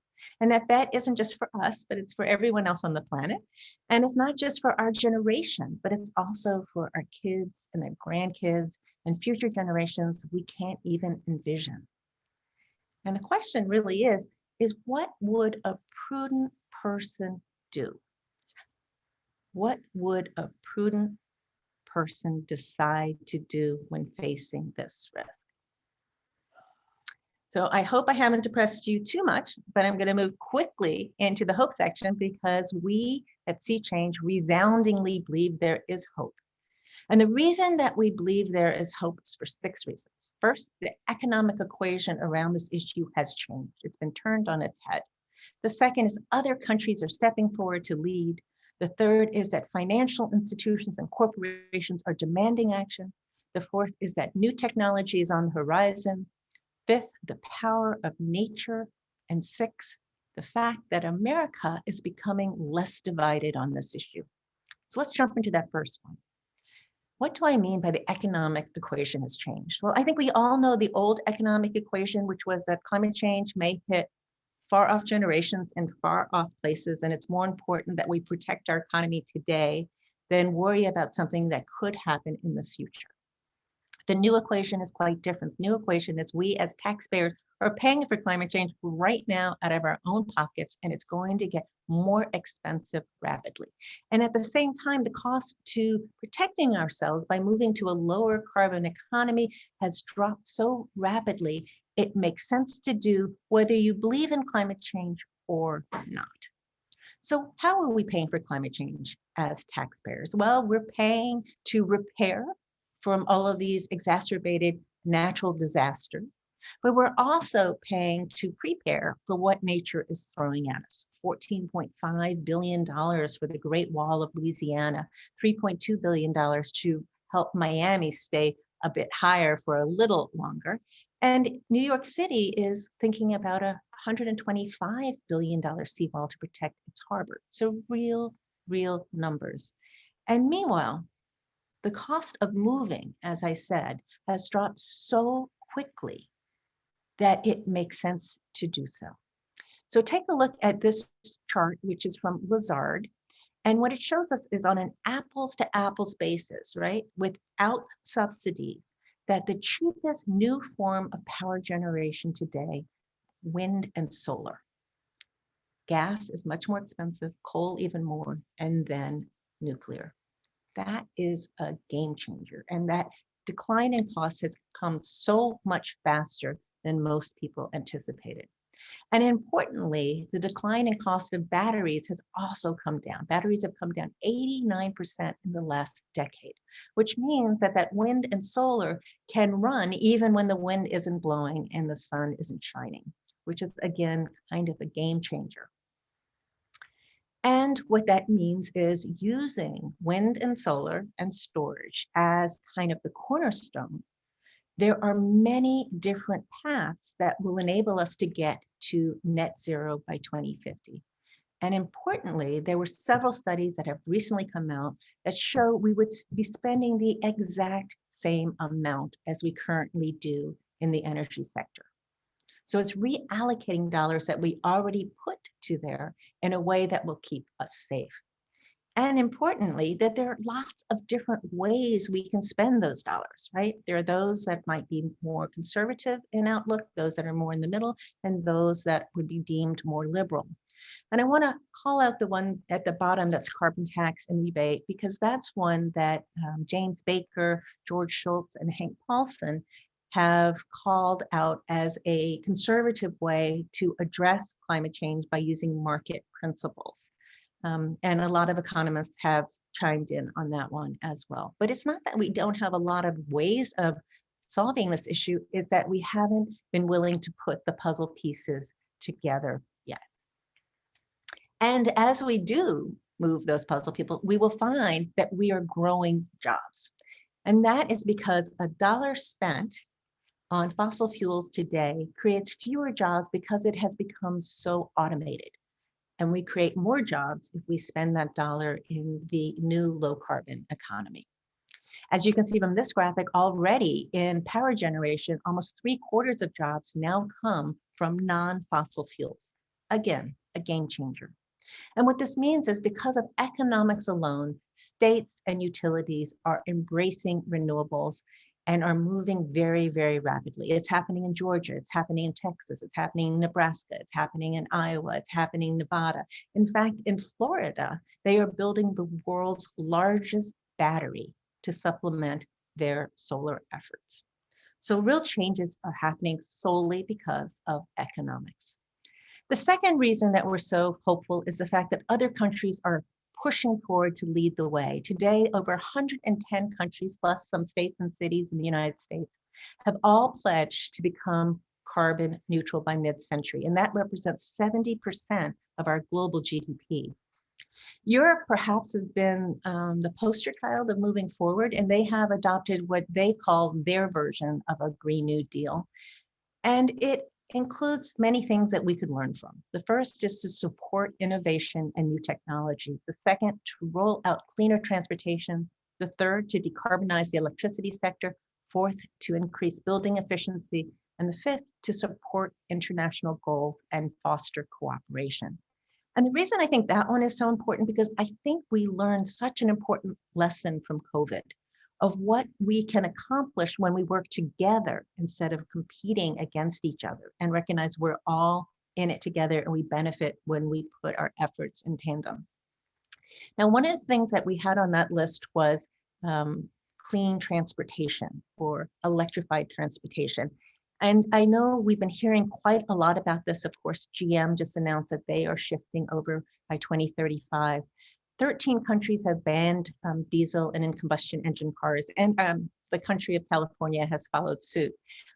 Speaker 4: And that bet isn't just for us, but it's for everyone else on the planet. And it's not just for our generation, but it's also for our kids and their grandkids and future generations we can't even envision. And the question really is what would a prudent person do? What would a prudent person decide to do when facing this risk? So I hope I haven't depressed you too much, but I'm going to move quickly into the hope section because we at Sea Change resoundingly believe there is hope. And the reason that we believe there is hope is for 6 reasons. First, the economic equation around this issue has changed. It's been turned on its head. The second is other countries are stepping forward to lead. The third is that financial institutions and corporations are demanding action. The fourth is that new technology is on the horizon. Fifth, the power of nature. And sixth, the fact that America is becoming less divided on this issue. So let's jump into that first one. What do I mean by the economic equation has changed? Well, I think we all know the old economic equation, which was that climate change may hit far off generations and far off places, and it's more important that we protect our economy today than worry about something that could happen in the future. The new equation is quite different. The new equation is we as taxpayers are paying for climate change right now out of our own pockets, and it's going to get more expensive rapidly. And at the same time, the cost to protecting ourselves by moving to a lower carbon economy has dropped so rapidly, it makes sense to do whether you believe in climate change or not. So how are we paying for climate change as taxpayers? Well, we're paying to repair from all of these exacerbated natural disasters, but we're also paying to prepare for what nature is throwing at us. $14.5 billion for the Great Wall of Louisiana, $3.2 billion to help Miami stay a bit higher for a little longer. And New York City is thinking about a $125 billion seawall to protect its harbor. So real numbers. And meanwhile, the cost of moving, as I said, has dropped so quickly that it makes sense to do so. So take a look at this chart, which is from Lazard. And what it shows us is on an apples to apples basis, right? Without subsidies, that the cheapest new form of power generation today, wind and solar. Gas is much more expensive, coal even more, and then nuclear. That is a game changer. And that decline in cost has come so much faster than most people anticipated. And importantly, the decline in cost of batteries has also come down. Batteries have come down 89% in the last decade, which means that that wind and solar can run even when the wind isn't blowing and the sun isn't shining, which is again, kind of a game changer. And what that means is using wind and solar and storage as kind of the cornerstone. There are many different paths that will enable us to get to net zero by 2050. And importantly, there were several studies that have recently come out that show we would be spending the exact same amount as we currently do in the energy sector. So it's reallocating dollars that we already put to there in a way that will keep us safe. And importantly, that there are lots of different ways we can spend those dollars, right? There are those that might be more conservative in outlook, those that are more in the middle, and those that would be deemed more liberal. And I want to call out the one at the bottom that's carbon tax and rebate, because that's one that James Baker, George Shultz, and Hank Paulson have called out as a conservative way to address climate change by using market principles. And a lot of economists have chimed in on that one as well. But it's not that we don't have a lot of ways of solving this issue, is that we haven't been willing to put the puzzle pieces together yet. And as we do move those puzzle pieces, we will find that we are growing jobs. And that is because a dollar spent on fossil fuels today creates fewer jobs because it has become so automated. And we create more jobs if we spend that dollar in the new low carbon economy. As you can see from this graphic, already in power generation, almost 3/4 of jobs now come from non-fossil fuels. Again, a game changer. And what this means is because of economics alone, states and utilities are embracing renewables and are moving very, very rapidly. It's happening in Georgia, it's happening in Texas, it's happening in Nebraska, it's happening in Iowa, it's happening in Nevada. In fact, in Florida, they are building the world's largest battery to supplement their solar efforts. So real changes are happening solely because of economics. The second reason that we're so hopeful is the fact that other countries are pushing forward to lead the way. Today, over 110 countries, plus some states and cities in the United States, have all pledged to become carbon neutral by mid-century, and that represents 70% of our global GDP. Europe perhaps has been the poster child of moving forward, and they have adopted what they call their version of a Green New Deal. And it includes many things that we could learn from. The first is to support innovation and new technologies. The second, to roll out cleaner transportation. The third, to decarbonize the electricity sector. Fourth, to increase building efficiency. And the fifth, to support international goals and foster cooperation. And the reason I think that one is so important, because I think we learned such an important lesson from COVID of what we can accomplish when we work together instead of competing against each other, and recognize we're all in it together and we benefit when we put our efforts in tandem. Now, one of the things that we had on that list was clean transportation or electrified transportation. And I know we've been hearing quite a lot about this. Of course, GM just announced that they are shifting over by 2035. 13 countries have banned diesel and in combustion engine cars, and the country of California has followed suit.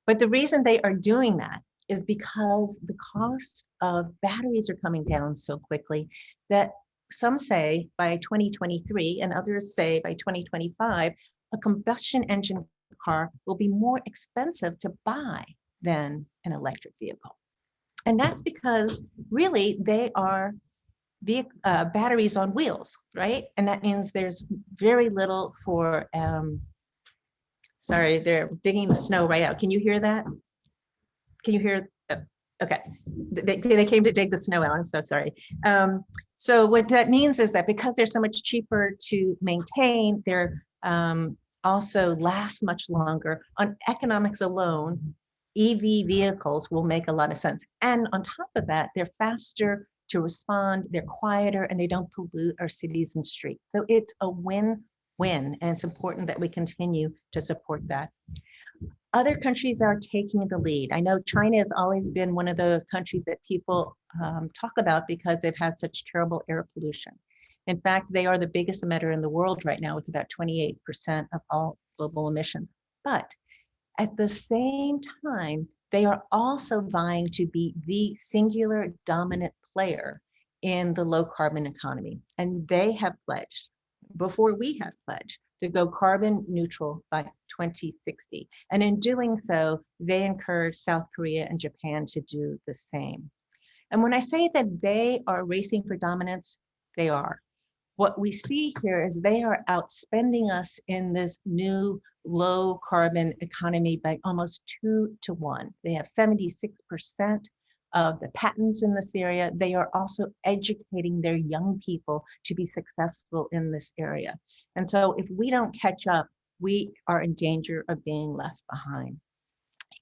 Speaker 4: But the reason they are doing that is because the cost of batteries are coming down so quickly that some say by 2023 and others say by 2025, a combustion engine car will be more expensive to buy than an electric vehicle. And that's because really they are batteries on wheels, right? And that means there's very little for, sorry, they're digging the snow right out. Can you hear that? Can you hear? Okay, they came to dig the snow out, I'm so sorry. So what that means is that because they're so much cheaper to maintain, they're also last much longer. On economics alone, EV vehicles will make a lot of sense. And on top of that, they're faster to respond, they're quieter, and they don't pollute our cities and streets. So it's a win-win, and it's important that we continue to support that. Other countries are taking the lead. I know China has always been one of those countries that people talk about because it has such terrible air pollution. In fact, they are the biggest emitter in the world right now with about 28% of all global emissions. But at the same time, they are also vying to be the singular dominant player in the low carbon economy. And they have pledged, before we have pledged, to go carbon neutral by 2060. And in doing so, they encourage South Korea and Japan to do the same. And when I say that they are racing for dominance, they are. What we see here is they are outspending us in this new low carbon economy by almost 2 to 1. They have 76% of the patents in this area. They are also educating their young people to be successful in this area. And so if we don't catch up, we are in danger of being left behind.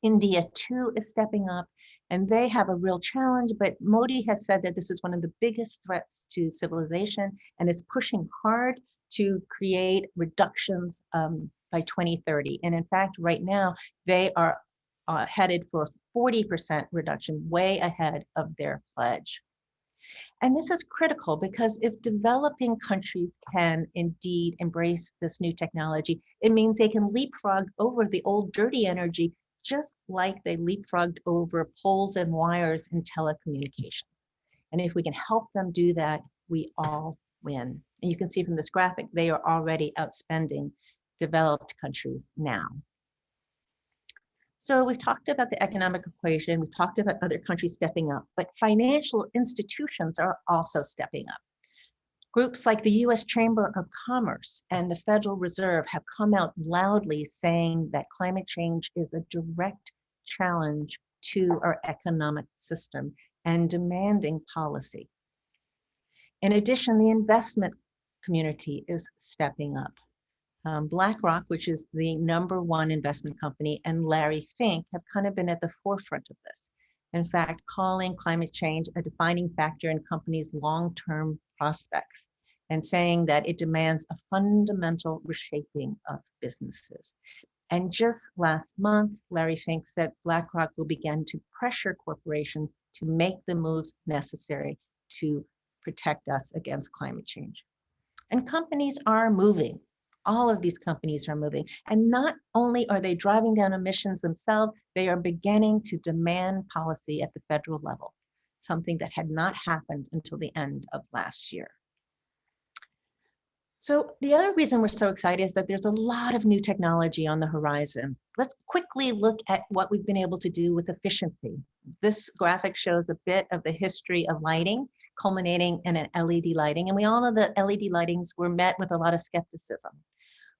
Speaker 4: India too is stepping up, and they have a real challenge, but Modi has said that this is one of the biggest threats to civilization and is pushing hard to create reductions by 2030. And in fact, right now, they are headed for 40% reduction, way ahead of their pledge. And this is critical because if developing countries can indeed embrace this new technology, it means they can leapfrog over the old dirty energy, just like they leapfrogged over poles and wires in telecommunications. And if we can help them do that, we all win. And you can see from this graphic, they are already outspending developed countries now. So we've talked about the economic equation, we've talked about other countries stepping up, but financial institutions are also stepping up. Groups like the US Chamber of Commerce and the Federal Reserve have come out loudly saying that climate change is a direct challenge to our economic system and demanding policy. In addition, the investment community is stepping up. BlackRock, which is the #1 investment company, and Larry Fink have kind of been at the forefront of this. In fact, calling climate change a defining factor in companies' long-term prospects and saying that it demands a fundamental reshaping of businesses. And just last month, Larry Fink said BlackRock will begin to pressure corporations to make the moves necessary to protect us against climate change. And companies are moving. All of these companies are moving. And not only are they driving down emissions themselves, they are beginning to demand policy at the federal level, something that had not happened until the end of last year. So the other reason we're so excited is that there's a lot of new technology on the horizon. Let's quickly look at what we've been able to do with efficiency. This graphic shows a bit of the history of lighting, culminating in an LED lighting. And we all know that LED lightings were met with a lot of skepticism.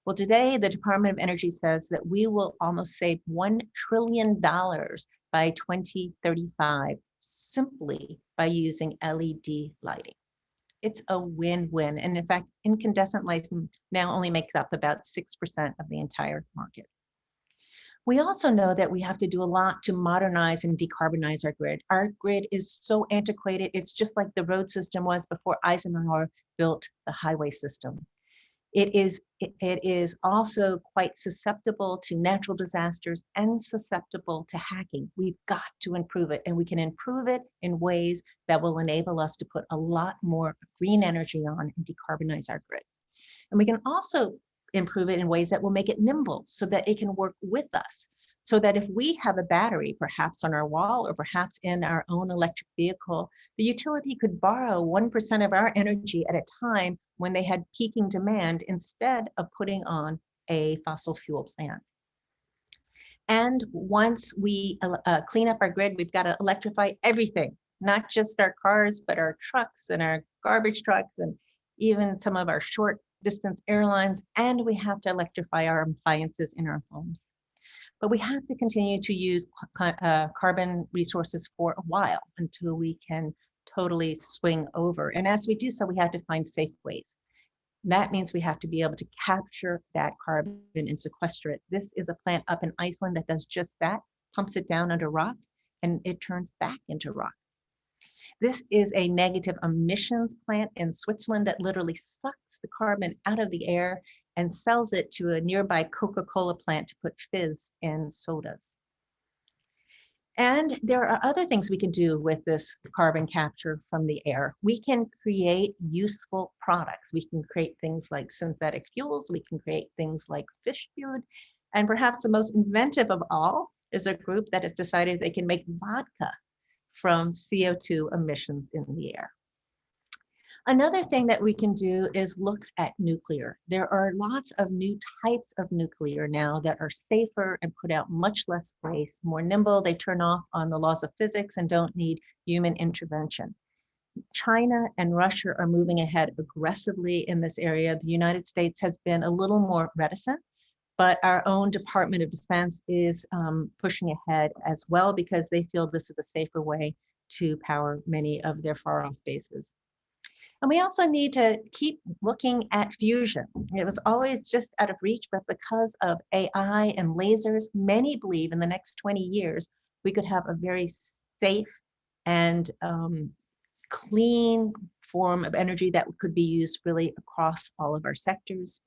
Speaker 4: Well, today, the Department of Energy says that we will almost save $1 trillion by 2035 simply by using LED lighting. It's a win-win. And in fact, incandescent lighting now only makes up about 6% of the entire market. We also know that we have to do a lot to modernize and decarbonize our grid. Our grid is so antiquated. It's just like the road system was before Eisenhower built the highway system. It is also quite susceptible to natural disasters and susceptible to hacking. We've got to improve it, and we can improve it in ways that will enable us to put a lot more green energy on and decarbonize our grid. And we can also improve it in ways that will make it nimble so that it can work with us. So that if we have a battery, perhaps on our wall or perhaps in our own electric vehicle, the utility could borrow 1% of our energy at a time when they had peaking demand instead of putting on a fossil fuel plant. And once we clean up our grid, we've got to electrify everything, not just our cars, but our trucks and our garbage trucks and even some of our short distance airlines. And we have to electrify our appliances in our homes. But we have to continue to use carbon resources for a while until we can totally swing over. And as we do so, we have to find safe ways. That means we have to be able to capture that carbon and sequester it. This is a plant up in Iceland that does just that, pumps it down under rock, and it turns back into rock. This is a negative emissions plant in Switzerland that literally sucks the carbon out of the air and sells it to a nearby Coca-Cola plant to put fizz in sodas. And there are other things we can do with this carbon capture from the air. We can create useful products. We can create things like synthetic fuels. We can create things like fish food. And perhaps the most inventive of all is a group that has decided they can make vodka from CO2 emissions in the air. Another thing that we can do is look at nuclear. There are lots of new types of nuclear now that are safer and put out much less waste, more nimble. They turn off on the laws of physics and don't need human intervention. China and Russia are moving ahead aggressively in this area. The United States has been a little more reticent, but our own Department of Defense is pushing ahead as well because they feel this is a safer way to power many of their far-off bases. And we also need to keep looking at fusion. It was always just out of reach, but because of AI and lasers, many believe in the next 20 years, we could have a very safe and clean form of energy that could be used really across all of our sectors.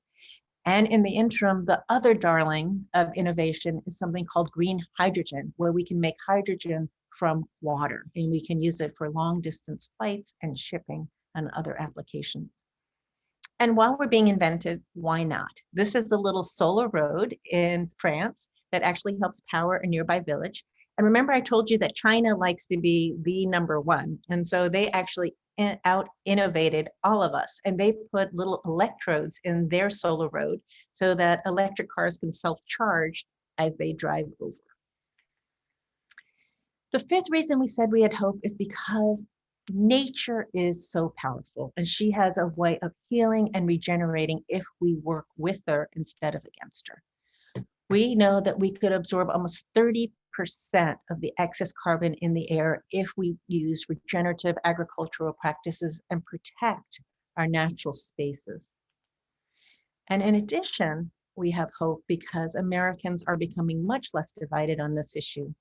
Speaker 4: And in the interim, the other darling of innovation is something called green hydrogen, where we can make hydrogen from water, and we can use it for long distance flights and shipping and other applications. And while we're being invented, why not? This is a little solar road in France that actually helps power a nearby village. And remember, I told you that China likes to be the #1. And so they actually out-innovated all of us. And they put little electrodes in their solar road so that electric cars can self-charge as they drive over. The fifth reason we said we had hope is because Nature is so powerful, and she has a way of healing and regenerating if we work with her instead of against her. We know that we could absorb almost 30% of the excess carbon in the air if we use regenerative agricultural practices and protect our natural spaces. And in addition, we have hope because Americans are becoming much less divided on this issue.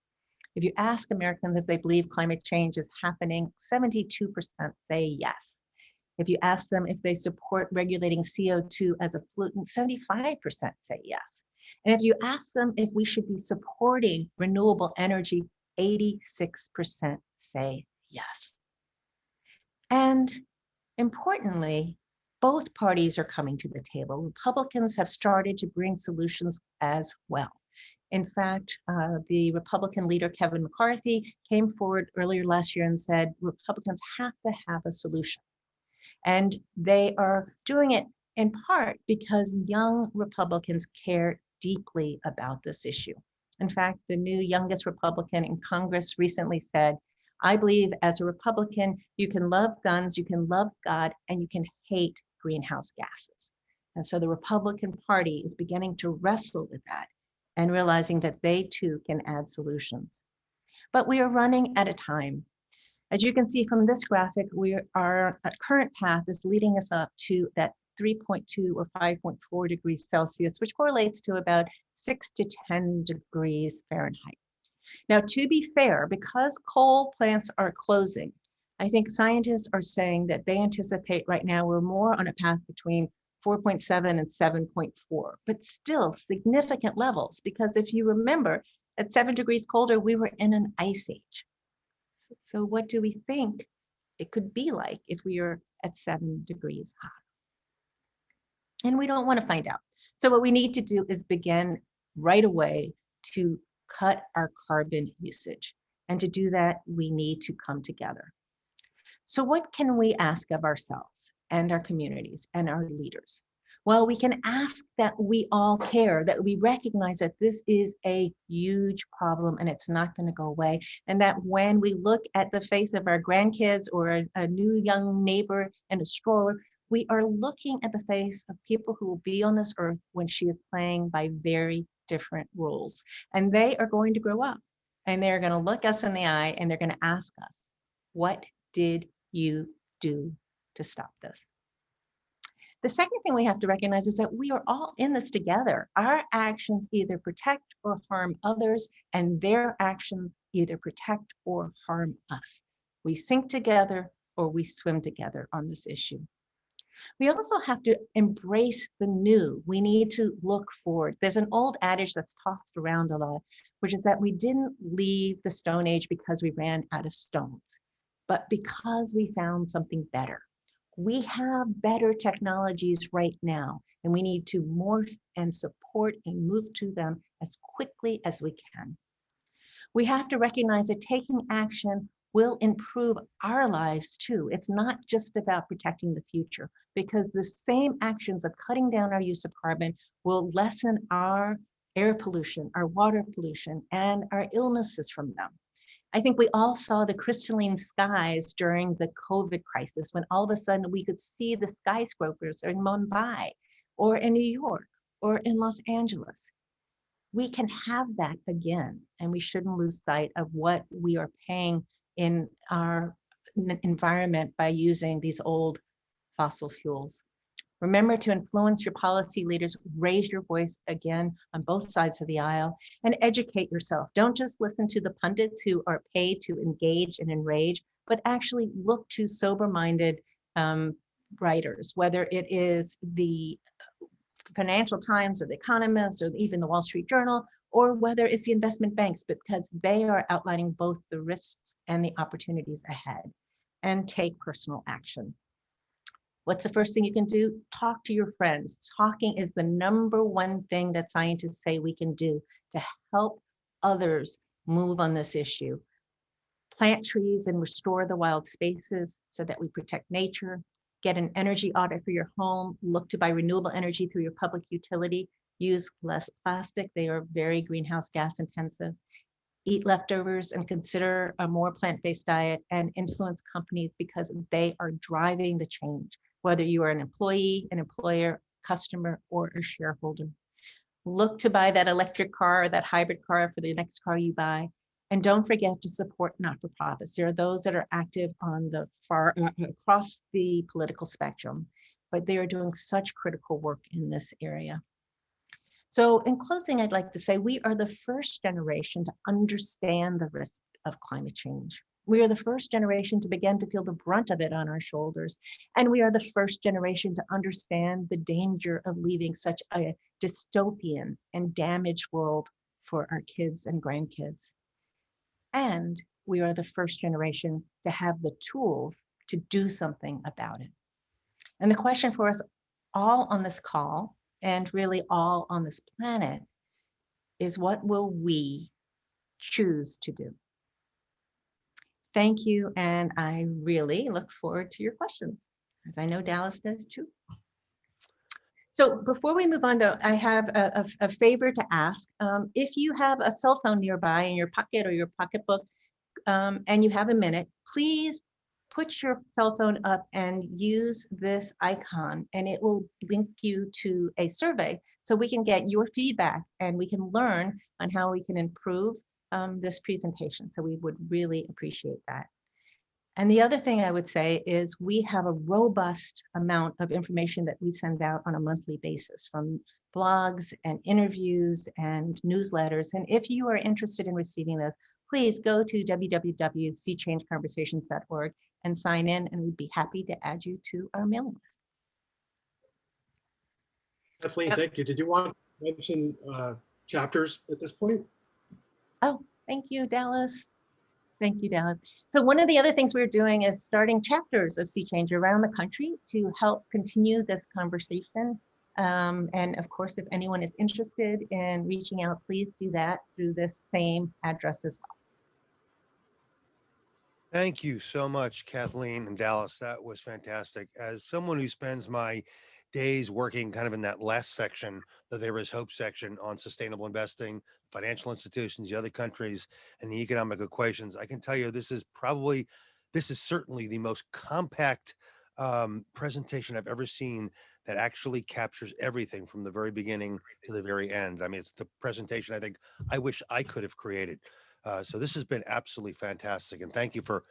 Speaker 4: If you ask Americans if they believe climate change is happening, 72% say yes. If you ask them if they support regulating CO2 as a pollutant, 75% say yes. And if you ask them if we should be supporting renewable energy, 86% say yes. And importantly, both parties are coming to the table. Republicans have started to bring solutions as well. In fact, the Republican leader, Kevin McCarthy, came forward earlier last year and said Republicans have to have a solution. And they are doing it in part because young Republicans care deeply about this issue. In fact, the new youngest Republican in Congress recently said, I believe as a Republican, you can love guns, you can love God, and you can hate greenhouse gases. And so the Republican Party is beginning to wrestle with that and realizing that they too can add solutions. But we are running out of time. As you can see from this graphic, our current path is leading us up to that 3.2 or 5.4 degrees Celsius, which correlates to about 6 to 10 degrees Fahrenheit. Now, to be fair, because coal plants are closing, I think scientists are saying that they anticipate right now we're more on a path between 4.7 and 7.4, but still significant levels, because if you remember, at 7 degrees colder, we were in an ice age. So what do we think it could be like if we are at 7 degrees hot? And we don't want to find out. So what we need to do is begin right away to cut our carbon usage. And to do that, we need to come together. So what can we ask of ourselves and our communities and our leaders? Well, we can ask that we all care, that we recognize that this is a huge problem and it's not going to go away. And that when we look at the face of our grandkids or a new young neighbor in a stroller, we are looking at the face of people who will be on this earth when she is playing by very different rules. And they are going to grow up and they're going to look us in the eye and they're going to ask us, what did you do to stop this? The second thing we have to recognize is that we are all in this together. Our actions either protect or harm others, and their actions either protect or harm us. We sink together or we swim together on this issue. We also have to embrace the new. We need to look forward. There's an old adage that's tossed around a lot, which is that we didn't leave the Stone Age because we ran out of stones, but because we found something better. We have better technologies right now, and we need to morph and support and move to them as quickly as we can. We have to recognize that taking action will improve our lives too. It's not just about protecting the future, because the same actions of cutting down our use of carbon will lessen our air pollution, our water pollution, and our illnesses from them. I think we all saw the crystalline skies during the COVID crisis, when all of a sudden we could see the skyscrapers in Mumbai or in New York or in Los Angeles. We can have that again, and we shouldn't lose sight of what we are paying in our environment by using these old fossil fuels. Remember to influence your policy leaders, raise your voice again on both sides of the aisle, and educate yourself. Don't just listen to the pundits who are paid to engage and enrage, but actually look to sober-minded writers, whether it is the Financial Times or the Economist or even the Wall Street Journal, or whether it's the investment banks, because they are outlining both the risks and the opportunities ahead. And take personal action. What's the first thing you can do? Talk to your friends. Talking is the number one thing that scientists say we can do to help others move on this issue. Plant trees and restore the wild spaces so that we protect nature. Get an energy audit for your home. Look to buy renewable energy through your public utility. Use less plastic. They are very greenhouse gas intensive. eat leftovers and consider a more plant-based diet, and influence companies because they are driving the change, whether you are an employee, an employer, customer, or a shareholder. Look to buy that electric car or that hybrid car for the next car you buy. And don't forget to support not-for-profits. There are those that are active on the far across the political spectrum, but they are doing such critical work in this area. So in closing, I'd like to say we are the first generation to understand the risk of climate change. We are the first generation to begin to feel the brunt of it on our shoulders. And we are the first generation to understand the danger of leaving such a dystopian and damaged world for our kids and grandkids. And we are the first generation to have the tools to do something about it. And the question for us all on this call, and really all on this planet, is what will we choose to do? Thank you, and I really look forward to your questions, as I know Dallas does too. So before we move on, I have a favor to ask. If you have a cell phone nearby in your pocket or your pocketbook, and you have a minute, please put your cell phone up and use this icon, and it will link you to a survey so we can get your feedback and we can learn on how we can improve this presentation. So we would really appreciate that. And the other thing I would say is we have a robust amount of information that we send out on a monthly basis, from blogs and interviews and newsletters. And if you are interested in receiving this, please go to www.seachangeconversations.org and sign in, and we'd be happy to add you to our mailing list.
Speaker 3: Kathleen, thank you. Did you want to mention chapters at this point?
Speaker 4: Oh, thank you, Dallas. Thank you, Dallas. So one of the other things we're doing is starting chapters of Sea Change around the country to help continue this conversation. And of course, if anyone is interested in reaching out, please do that through this same address as well.
Speaker 2: Thank you so much, Kathleen and Dallas. That was fantastic. As someone who spends my days working kind of in that last section, the There Is Hope section on sustainable investing, financial institutions, the other countries, and the economic equations, I can tell you this is certainly the most compact presentation I've ever seen that actually captures everything from the very beginning to the very end. I mean, it's the presentation I think I wish I could have created. So this has been absolutely fantastic, and thank you for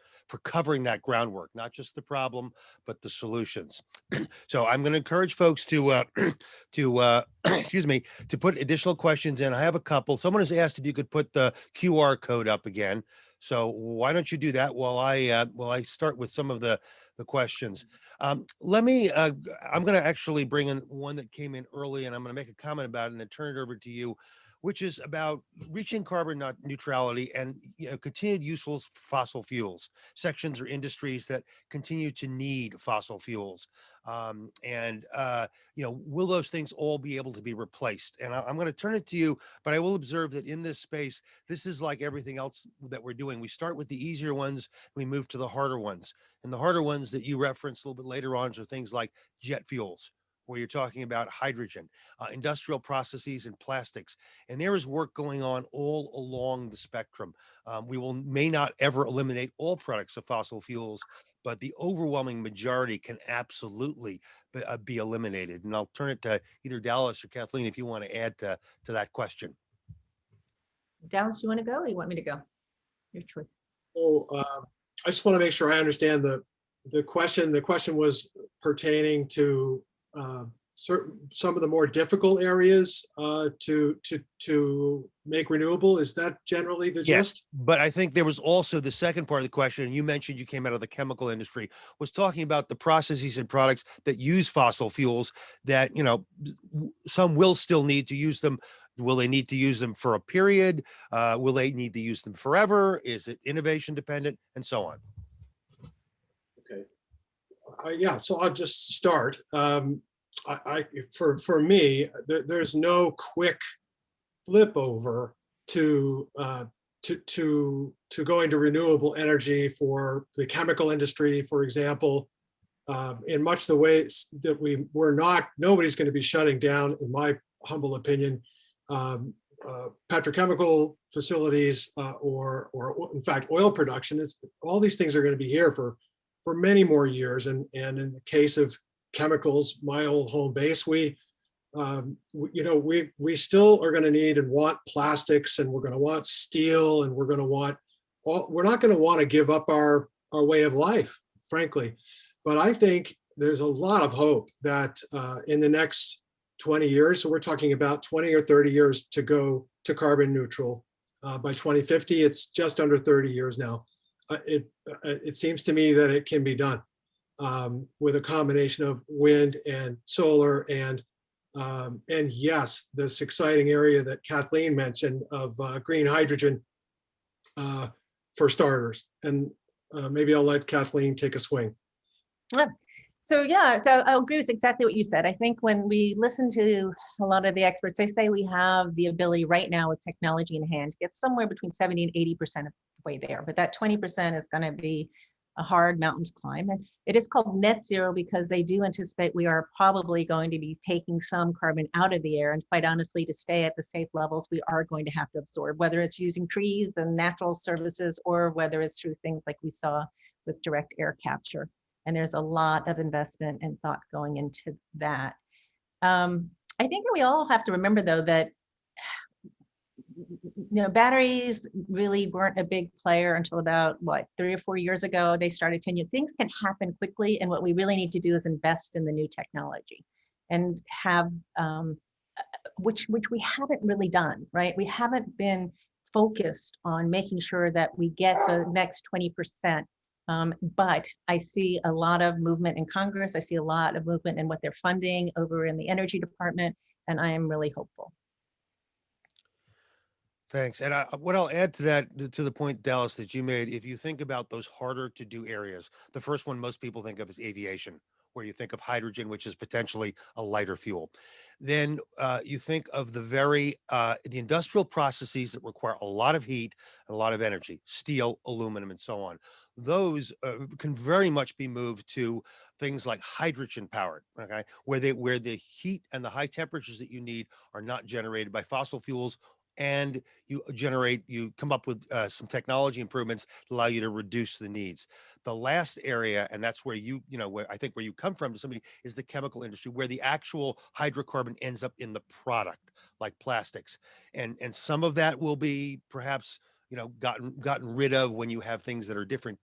Speaker 2: covering that groundwork, not just the problem, but the solutions. So I'm going to encourage folks to excuse me, to put additional questions in. I have a couple. Someone has asked if you could put the QR code up again. So why don't you do that while I start with some of the questions. I'm going to actually bring in one that came in early, and I'm going to make a comment about it and then turn it over to you, which is about reaching carbon neutrality and continued use of fossil fuels, sections or industries that continue to need fossil fuels. Will those things all be able to be replaced? And I'm going to turn it to you, but I will observe that in this space, this is like everything else that we're doing. We start with the easier ones, we move to the harder ones. And the harder ones that you referenced a little bit later on are things like jet fuels, where you're talking about hydrogen, industrial processes and plastics. And there is work going on all along the spectrum. We may not ever eliminate all products of fossil fuels, but the overwhelming majority can absolutely be eliminated. And I'll turn it to either Dallas or Kathleen if you want to add to that question.
Speaker 4: Dallas, you want to go or you want me to go? Your choice.
Speaker 3: So I just want to make sure I understand the question. The question was pertaining to some of the more difficult areas to make renewable. Is that generally the gist?
Speaker 2: But I think there was also the second part of the question, and you mentioned you came out of the chemical industry, was talking about the processes and products that use fossil fuels that, some will still need to use them. Will they need to use them for a period? Will they need to use them forever? Is it innovation dependent, and so on?
Speaker 3: Okay. Yeah, so I'll just start. For me, there's no quick flip over to going to renewable energy for the chemical industry, for example, in much the ways that nobody's going to be shutting down, in my humble opinion, petrochemical facilities or in fact oil production. All these things are going to be here for many more years. And in the case of chemicals, my old home base, we still are going to need and want plastics, and we're going to want steel, and we're not going to want to give up our way of life, frankly. But I think there's a lot of hope that in the next 20 years, so we're talking about 20 or 30 years to go to carbon neutral. By 2050, it's just under 30 years now. It seems to me that it can be done with a combination of wind and solar and yes, this exciting area that Kathleen mentioned of green hydrogen for starters. And maybe I'll let Kathleen take a swing.
Speaker 4: So yeah, so I'll agree with exactly what you said. I think when we listen to a lot of the experts, they say we have the ability right now with technology in hand to get somewhere between 70 and 80% of the way there. But that 20% is going to be a hard mountain to climb. And it is called net zero because they do anticipate we are probably going to be taking some carbon out of the air. And quite honestly, to stay at the safe levels, we are going to have to absorb, whether it's using trees and natural services or whether it's through things like we saw with direct air capture. And there's a lot of investment and thought going into that. I think that we all have to remember, though, that batteries really weren't a big player until about 3 or 4 years ago. They started to, things can happen quickly, and what we really need to do is invest in the new technology and have which we haven't really done, right? We haven't been focused on making sure that we get the next 20%. But I see a lot of movement in Congress. I see a lot of movement in what they're funding over in the Energy Department, and I am really hopeful.
Speaker 2: Thanks. And what I'll add to that, to the point, Dallas, that you made, if you think about those harder to do areas, the first one most people think of is aviation, where you think of hydrogen, which is potentially a lighter fuel. Then you think of the industrial processes that require a lot of heat and a lot of energy, steel, aluminum, and so on. Those can very much be moved to things like hydrogen powered, okay, where the heat and the high temperatures that you need are not generated by fossil fuels, and you come up with some technology improvements that allow you to reduce the needs. The last area, and that's where where I think where you come from to somebody, is the chemical industry, where the actual hydrocarbon ends up in the product, like plastics. And some of that will be perhaps gotten rid of when you have things that are different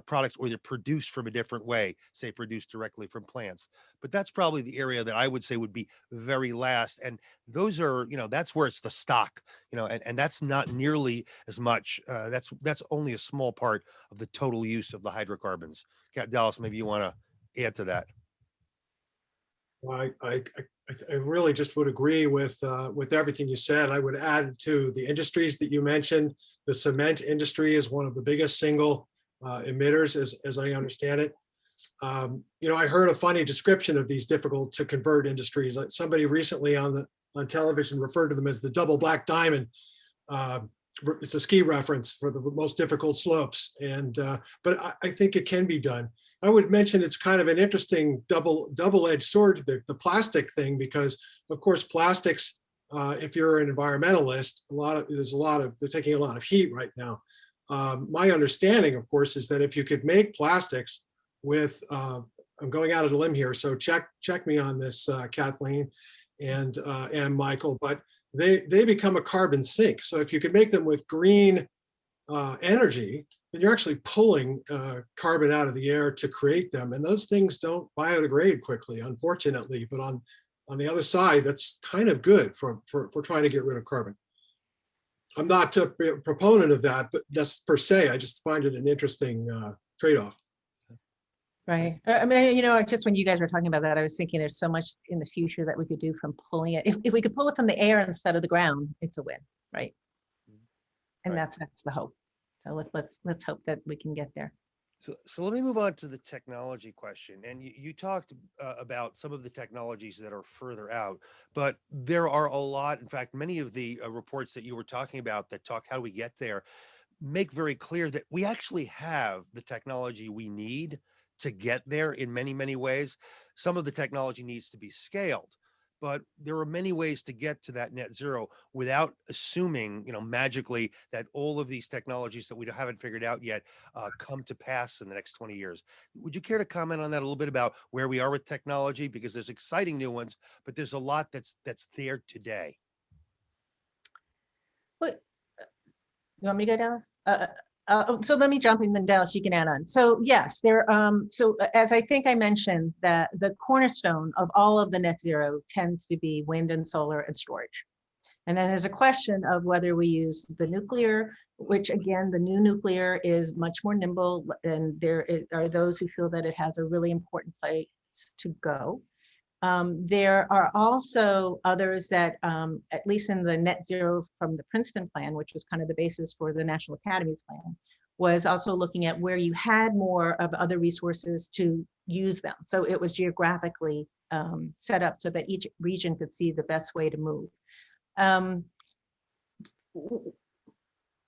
Speaker 2: products, or they're produced from a different way, say produced directly from plants. But that's probably the area that I would say would be very last. And those are, that's where it's the stock, and that's not nearly as much. That's only a small part of the total use of the hydrocarbons. Dallas, maybe you want to add to that.
Speaker 3: Well, I really just would agree with everything you said. I would add to the industries that you mentioned. The cement industry is one of the biggest single emitters, as I understand it. I heard a funny description of these difficult to convert industries. Somebody recently on television referred to them as the double black diamond. It's a ski reference for the most difficult slopes. But I think it can be done. I would mention it's kind of an interesting double-edged sword, the plastic thing, because of course plastics, if you're an environmentalist, they're taking a lot of heat right now. My understanding, of course, is that if you could make plastics with, I'm going out on a limb here, so check me on this, Kathleen and Michael, but they become a carbon sink. So if you could make them with green energy, then you're actually pulling carbon out of the air to create them. And those things don't biodegrade quickly, unfortunately. But on the other side, that's kind of good for trying to get rid of carbon. I'm not a proponent of that, but just per se, I just find it an interesting trade-off.
Speaker 4: Right. I mean, just when you guys were talking about that, I was thinking there's so much in the future that we could do from pulling it. If we could pull it from the air instead of the ground, it's a win, right? And
Speaker 2: Right.
Speaker 4: that's the hope. So let's hope that we can get there.
Speaker 2: So let me move on to the technology question. And you talked about some of the technologies that are further out, but there are a lot. In fact, many of the reports that you were talking about that talk how do we get there make very clear that we actually have the technology we need to get there in many, many ways. Some of the technology needs to be scaled, but there are many ways to get to that net zero without assuming, magically that all of these technologies that we haven't figured out yet come to pass in the next 20 years. Would you care to comment on that a little bit about where we are with technology? Because there's exciting new ones, but there's a lot that's there today.
Speaker 4: What, you want me to go, Dallas? So let me jump in, then Dallas, you can add on. So yes, so as I think I mentioned, that the cornerstone of all of the net zero tends to be wind and solar and storage. And then there's a question of whether we use the nuclear, which again, the new nuclear is much more nimble, and are those who feel that it has a really important place to go. There are also others that, at least in the net zero from the Princeton plan, which was kind of the basis for the National Academies plan, was also looking at where you had more of other resources to use them. So it was geographically set up so that each region could see the best way to move.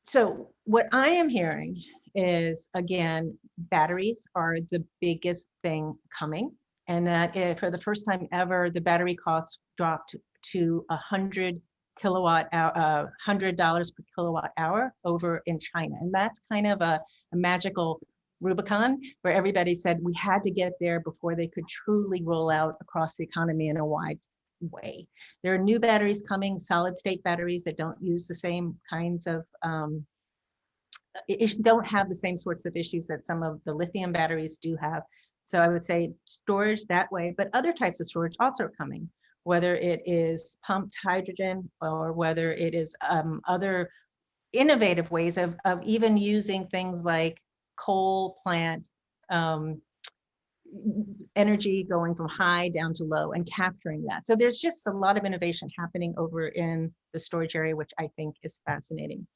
Speaker 4: So what I am hearing is, again, batteries are the biggest thing coming. And that if for the first time ever, the battery costs dropped to $100 per kilowatt hour over in China. And that's kind of a magical Rubicon where everybody said we had to get there before they could truly roll out across the economy in a wide way. There are new batteries coming, solid state batteries that don't use the same kinds of, don't have the same sorts of issues that some of the lithium batteries do have. So I would say storage that way, but other types of storage also are coming, whether it is pumped hydrogen or whether it is other innovative ways of even using things like coal plant energy going from high down to low and capturing that. So there's just a lot of innovation happening over in the storage area, which I think is fascinating.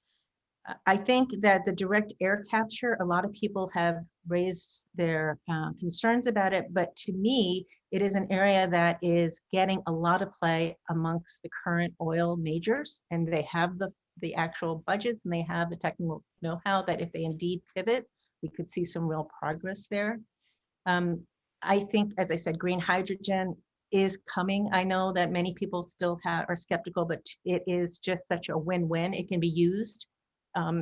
Speaker 4: I think that the direct air capture, a lot of people have raised their concerns about it, but to me, it is an area that is getting a lot of play amongst the current oil majors, and they have the actual budgets and they have the technical know-how that if they indeed pivot, we could see some real progress there. I think, as I said, green hydrogen is coming. I know that many people still are skeptical, but it is just such a win-win. It can be used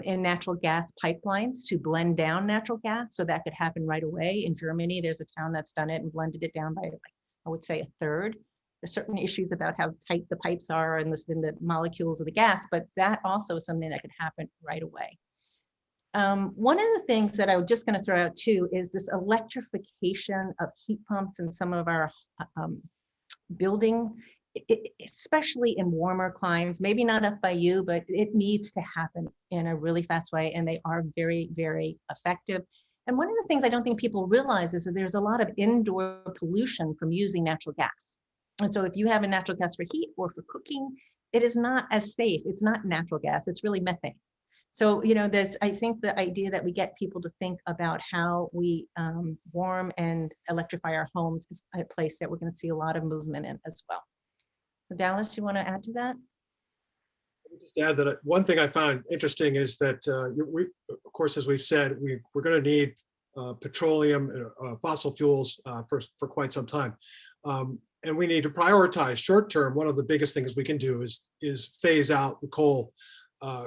Speaker 4: in natural gas pipelines to blend down natural gas. So that could happen right away. In Germany, there's a town that's done it and blended it down by, I would say, a third. There's certain issues about how tight the pipes are and the molecules of the gas, but that also is something that could happen right away. One of the things that I was just going to throw out too is this electrification of heat pumps in some of our building, especially in warmer climes, maybe not up by you, but it needs to happen in a really fast way. And they are very, very effective. And one of the things I don't think people realize is that there's a lot of indoor pollution from using natural gas. And so if you have a natural gas for heat or for cooking, it is not as safe. It's not natural gas, it's really methane. So, I think the idea that we get people to think about how we warm and electrify our homes is a place that we're going to see a lot of movement in as well. So Dallas, you want to add to that?
Speaker 3: Let me just add that one thing I found interesting is that, of course, as we've said, we're going to need petroleum, fossil fuels for quite some time. And we need to prioritize short term. One of the biggest things we can do is phase out the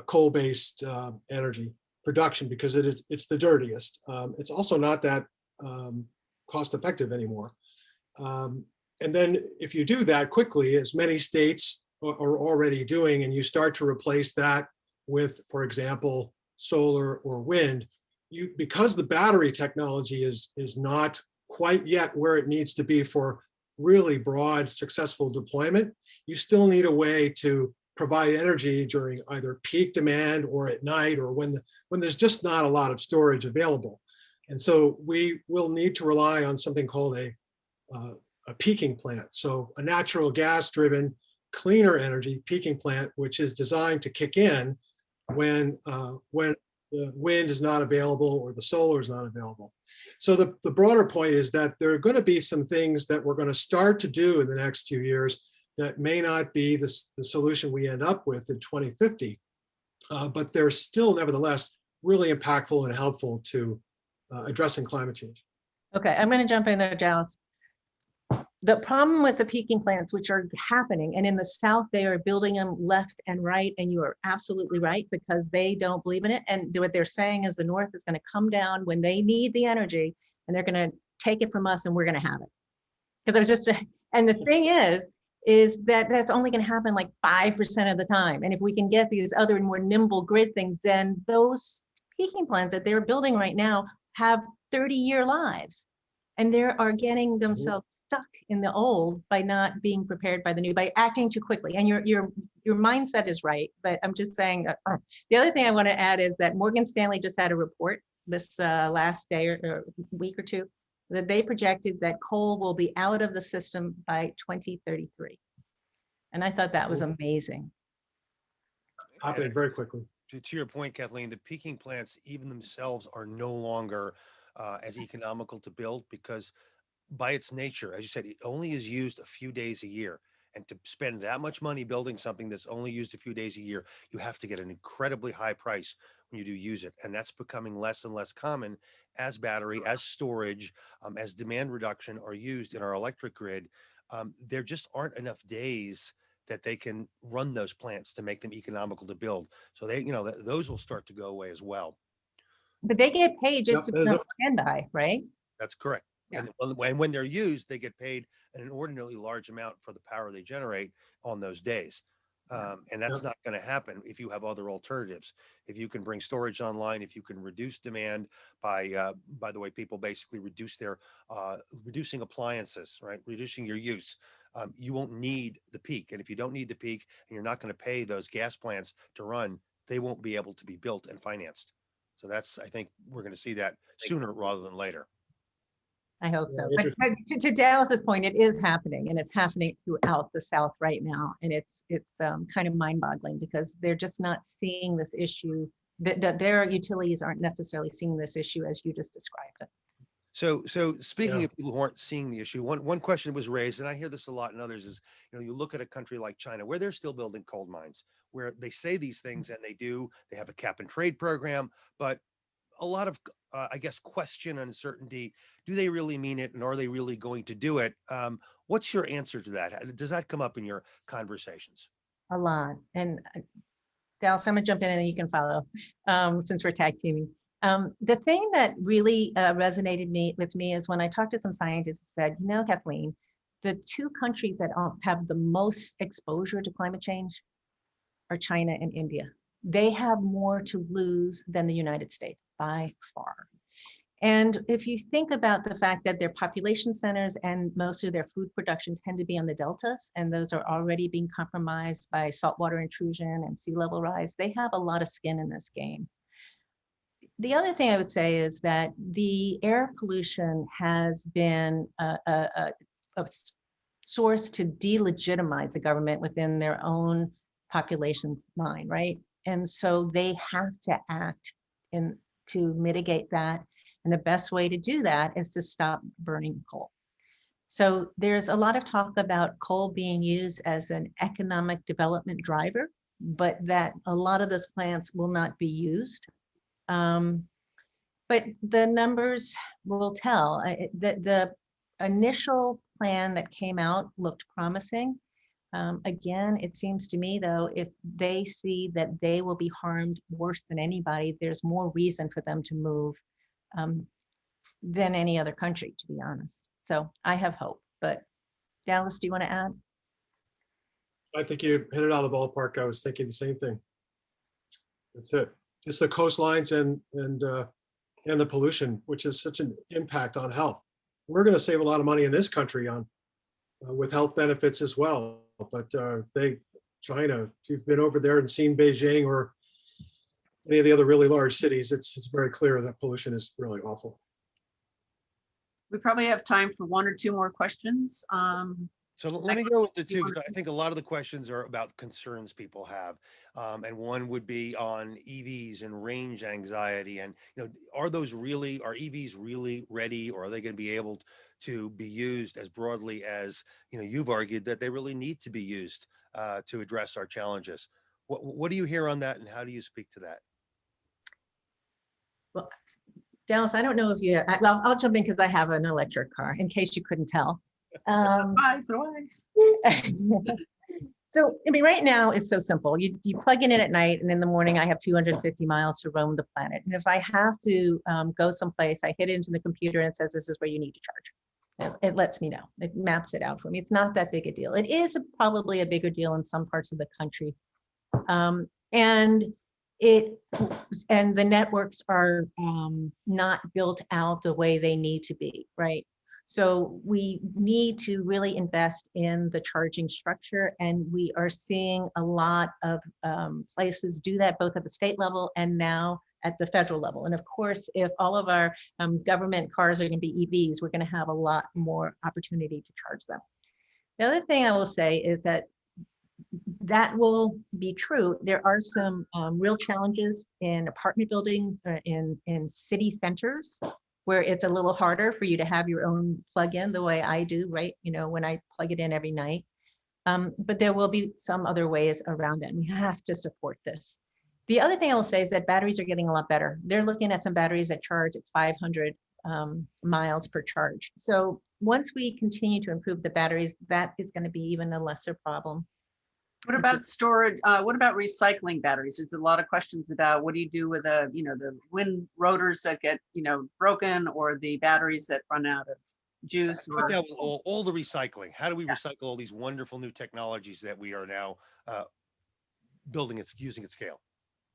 Speaker 3: coal-based energy production because it's the dirtiest. It's also not that cost effective anymore. And then if you do that quickly, as many states are already doing, and you start to replace that with, for example, solar or wind, because the battery technology is not quite yet where it needs to be for really broad, successful deployment, you still need a way to provide energy during either peak demand or at night or when there's just not a lot of storage available. And so we will need to rely on something called a peaking plant. So a natural gas driven, cleaner energy peaking plant, which is designed to kick in when the wind is not available or the solar is not available. So the broader point is that there are going to be some things that we're going to start to do in the next few years that may not be the solution we end up with in 2050, but they're still nevertheless really impactful and helpful to addressing climate change.
Speaker 4: Okay, I'm going to jump in there, Dallas. The problem with the peaking plants, which are happening, and in the South, they are building them left and right, and you are absolutely right, because they don't believe in it. And what they're saying is the North is going to come down when they need the energy, and they're going to take it from us, and we're going to have it. Because there's just, and the thing is that that's only going to happen like 5% of the time. And if we can get these other more nimble grid things, then those peaking plants that they're building right now have 30-year lives, and they are getting themselves stuck in the old by not being prepared by the new, by acting too quickly. And your mindset is right, but I'm just saying the other thing I want to add is that Morgan Stanley just had a report this last day or week or two that they projected that coal will be out of the system by 2033. And I thought that was amazing.
Speaker 3: Happening very quickly.
Speaker 2: To your point, Kathleen, the peaking plants, even themselves, are no longer as economical to build, because by its nature, as you said, it only is used a few days a year. And to spend that much money building something that's only used a few days a year, you have to get an incredibly high price when you do use it. And that's becoming less and less common as battery, as storage, as demand reduction are used in our electric grid. There just aren't enough days that they can run those plants to make them economical to build. So they, those will start to go away as well.
Speaker 4: But they get paid just
Speaker 3: Yep,
Speaker 4: to be on standby, right?
Speaker 2: That's correct.
Speaker 4: Yeah.
Speaker 2: And when they're used, they get paid an inordinately large amount for the power they generate on those days. And that's not going to happen if you have other alternatives. If you can bring storage online, if you can reduce demand by the way people basically reduce their reducing appliances, right? Reducing your use, you won't need the peak. And if you don't need the peak and you're not going to pay those gas plants to run, they won't be able to be built and financed. So that's, I think we're going to see that sooner rather than later.
Speaker 4: I hope so.
Speaker 3: Yeah,
Speaker 4: But to Dallas's point, it is happening, and it's happening throughout the South right now. And it's kind of mind-boggling, because they're just not seeing this issue, that their utilities aren't necessarily seeing this issue as you just described it.
Speaker 2: So speaking of people who aren't seeing the issue, one question was raised, and I hear this a lot in others, is, you look at a country like China, where they're still building coal mines, where they say these things and they have a cap and trade program, but a lot of, I guess, question, uncertainty. Do they really mean it? And are they really going to do it? What's your answer to that? Does that come up in your conversations?
Speaker 4: A lot. And Dallas, I'm gonna jump in and then you can follow, since we're tag teaming. The thing that really resonated with me is when I talked to some scientists who said, Kathleen, the two countries that have the most exposure to climate change are China and India. They have more to lose than the United States by far. And if you think about the fact that their population centers and most of their food production tend to be on the deltas, and those are already being compromised by saltwater intrusion and sea level rise, they have a lot of skin in this game. The other thing I would say is that the air pollution has been a source to delegitimize the government within their own population's mind, right? And so they have to act to mitigate that. And the best way to do that is to stop burning coal. So there's a lot of talk about coal being used as an economic development driver, but that a lot of those plants will not be used. But the numbers will tell. The initial plan that came out looked promising. Again, it seems to me, though, if they see that they will be harmed worse than anybody, there's more reason for them to move than any other country, to be honest. So I have hope. But Dallas, do you want to add?
Speaker 3: I think you hit it out of the ballpark. I was thinking the same thing. That's it. It's the coastlines and the pollution, which is such an impact on health. We're going to save a lot of money in this country on with health benefits as well. But China, if you've been over there and seen Beijing or any of the other really large cities, it's very clear that pollution is really awful.
Speaker 1: We probably have time for one or two more questions.
Speaker 2: So let me go with the two, because I think a lot of the questions are about concerns people have. And one would be on EVs and range anxiety. And, are EVs really ready, or are they going to be able to be used as broadly as, you've argued that they really need to be used to address our challenges? What do you hear on that, and how do you speak to that?
Speaker 4: Well, Dallas, I don't know if you, I'll jump in because I have an electric car, in case you couldn't tell.
Speaker 1: Bye, so do I.
Speaker 4: So, I mean, right now it's so simple. You plug in it at night, and in the morning I have 250 miles to roam the planet. And if I have to go someplace, I hit it into the computer and it says, this is where you need to charge. It lets me know. It maps it out for me. It's not that big a deal. It is probably a bigger deal in some parts of the country. And the networks are not built out the way they need to be, right? So we need to really invest in the charging structure, and we are seeing a lot of places do that, both at the state level and now at the federal level. And of course, if all of our government cars are going to be EVs, we're going to have a lot more opportunity to charge them. The other thing I will say is that will be true. There are some real challenges in apartment buildings, in city centers, where it's a little harder for you to have your own plug-in the way I do, right? You know, when I plug it in every night. But there will be some other ways around it, and we have to support this. The other thing I will say is that batteries are getting a lot better. They're looking at some batteries that charge at 500 miles per charge. So once we continue to improve the batteries, that is going to be even a lesser problem.
Speaker 1: What about storage? What about recycling batteries? There's a lot of questions about what do you do with the wind rotors that get, broken, or the batteries that run out of juice.
Speaker 2: Or all the recycling. How do we recycle all these wonderful new technologies that we are now building, using at scale?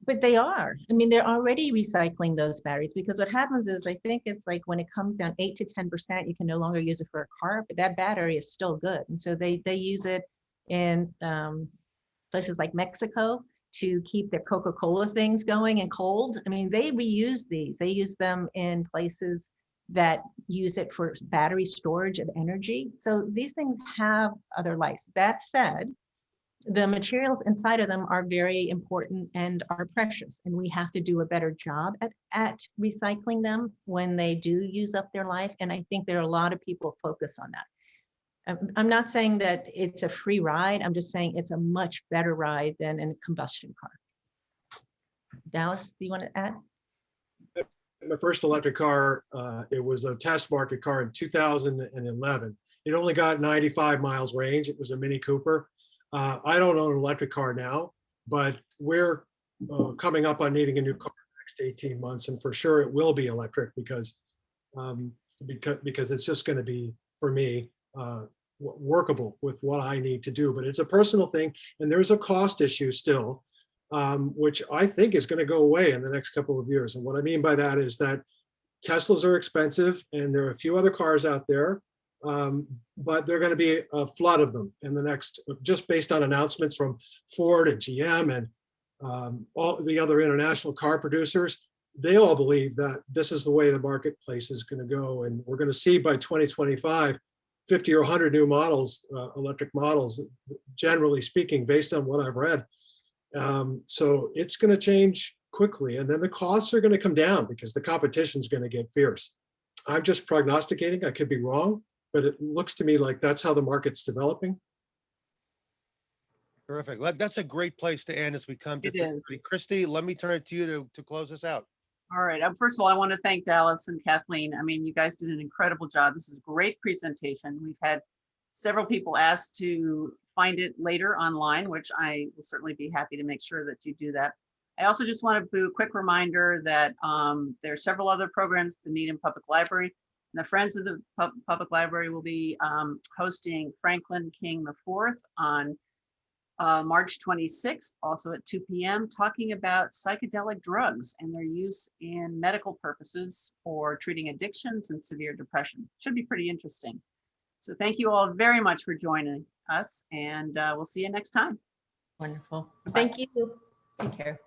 Speaker 4: But they are. I mean, they're already recycling those batteries, because what happens is, I think it's like when it comes down 8 to 10%, you can no longer use it for a car, but that battery is still good. And so they use it in places like Mexico to keep their Coca-Cola things going and cold. I mean, they reuse these. They use them in places that use it for battery storage of energy. So these things have other lives. That said, the materials inside of them are very important and are precious, and we have to do a better job at recycling them when they do use up their life. And I think there are a lot of people focused on that. I'm not saying that it's a free ride. I'm just saying it's a much better ride than in a combustion car. Dallas, do you want to add?
Speaker 3: My first electric car, it was a test market car in 2011. It only got 95 miles range. It was a Mini Cooper. I don't own an electric car now, but we're coming up on needing a new car in the next 18 months. And for sure it will be electric because it's just going to be, for me, workable with what I need to do. But it's a personal thing. And there's a cost issue still, which I think is going to go away in the next couple of years. And what I mean by that is that Teslas are expensive, and there are a few other cars out there, but there are going to be a flood of them in the next, just based on announcements from Ford and GM and all the other international car producers. They all believe that this is the way the marketplace is going to go. And we're going to see by 2025, 50 or 100 new models, electric models, generally speaking, based on what I've read. So it's going to change quickly. And then the costs are going to come down because the competition is going to get fierce. I'm just prognosticating. I could be wrong, but it looks to me like that's how the market's developing.
Speaker 2: Terrific. That's a great place to end as we come to Christy, let me turn it to you to close us out.
Speaker 1: All right. First of all, I want to thank Dallas and Kathleen. I mean, you guys did an incredible job. This is a great presentation. We've had several people ask to find it later online, which I will certainly be happy to make sure that you do that. I also just want to do a quick reminder that there are several other programs at the Needham Public Library. And the Friends of the Public Library will be hosting Franklin King IV on March 26th, also at 2 p.m., talking about psychedelic drugs and their use in medical purposes for treating addictions and severe depression. Should be pretty interesting. So thank you all very much for joining us, and we'll see you next time.
Speaker 4: Wonderful. Thank you. Take care.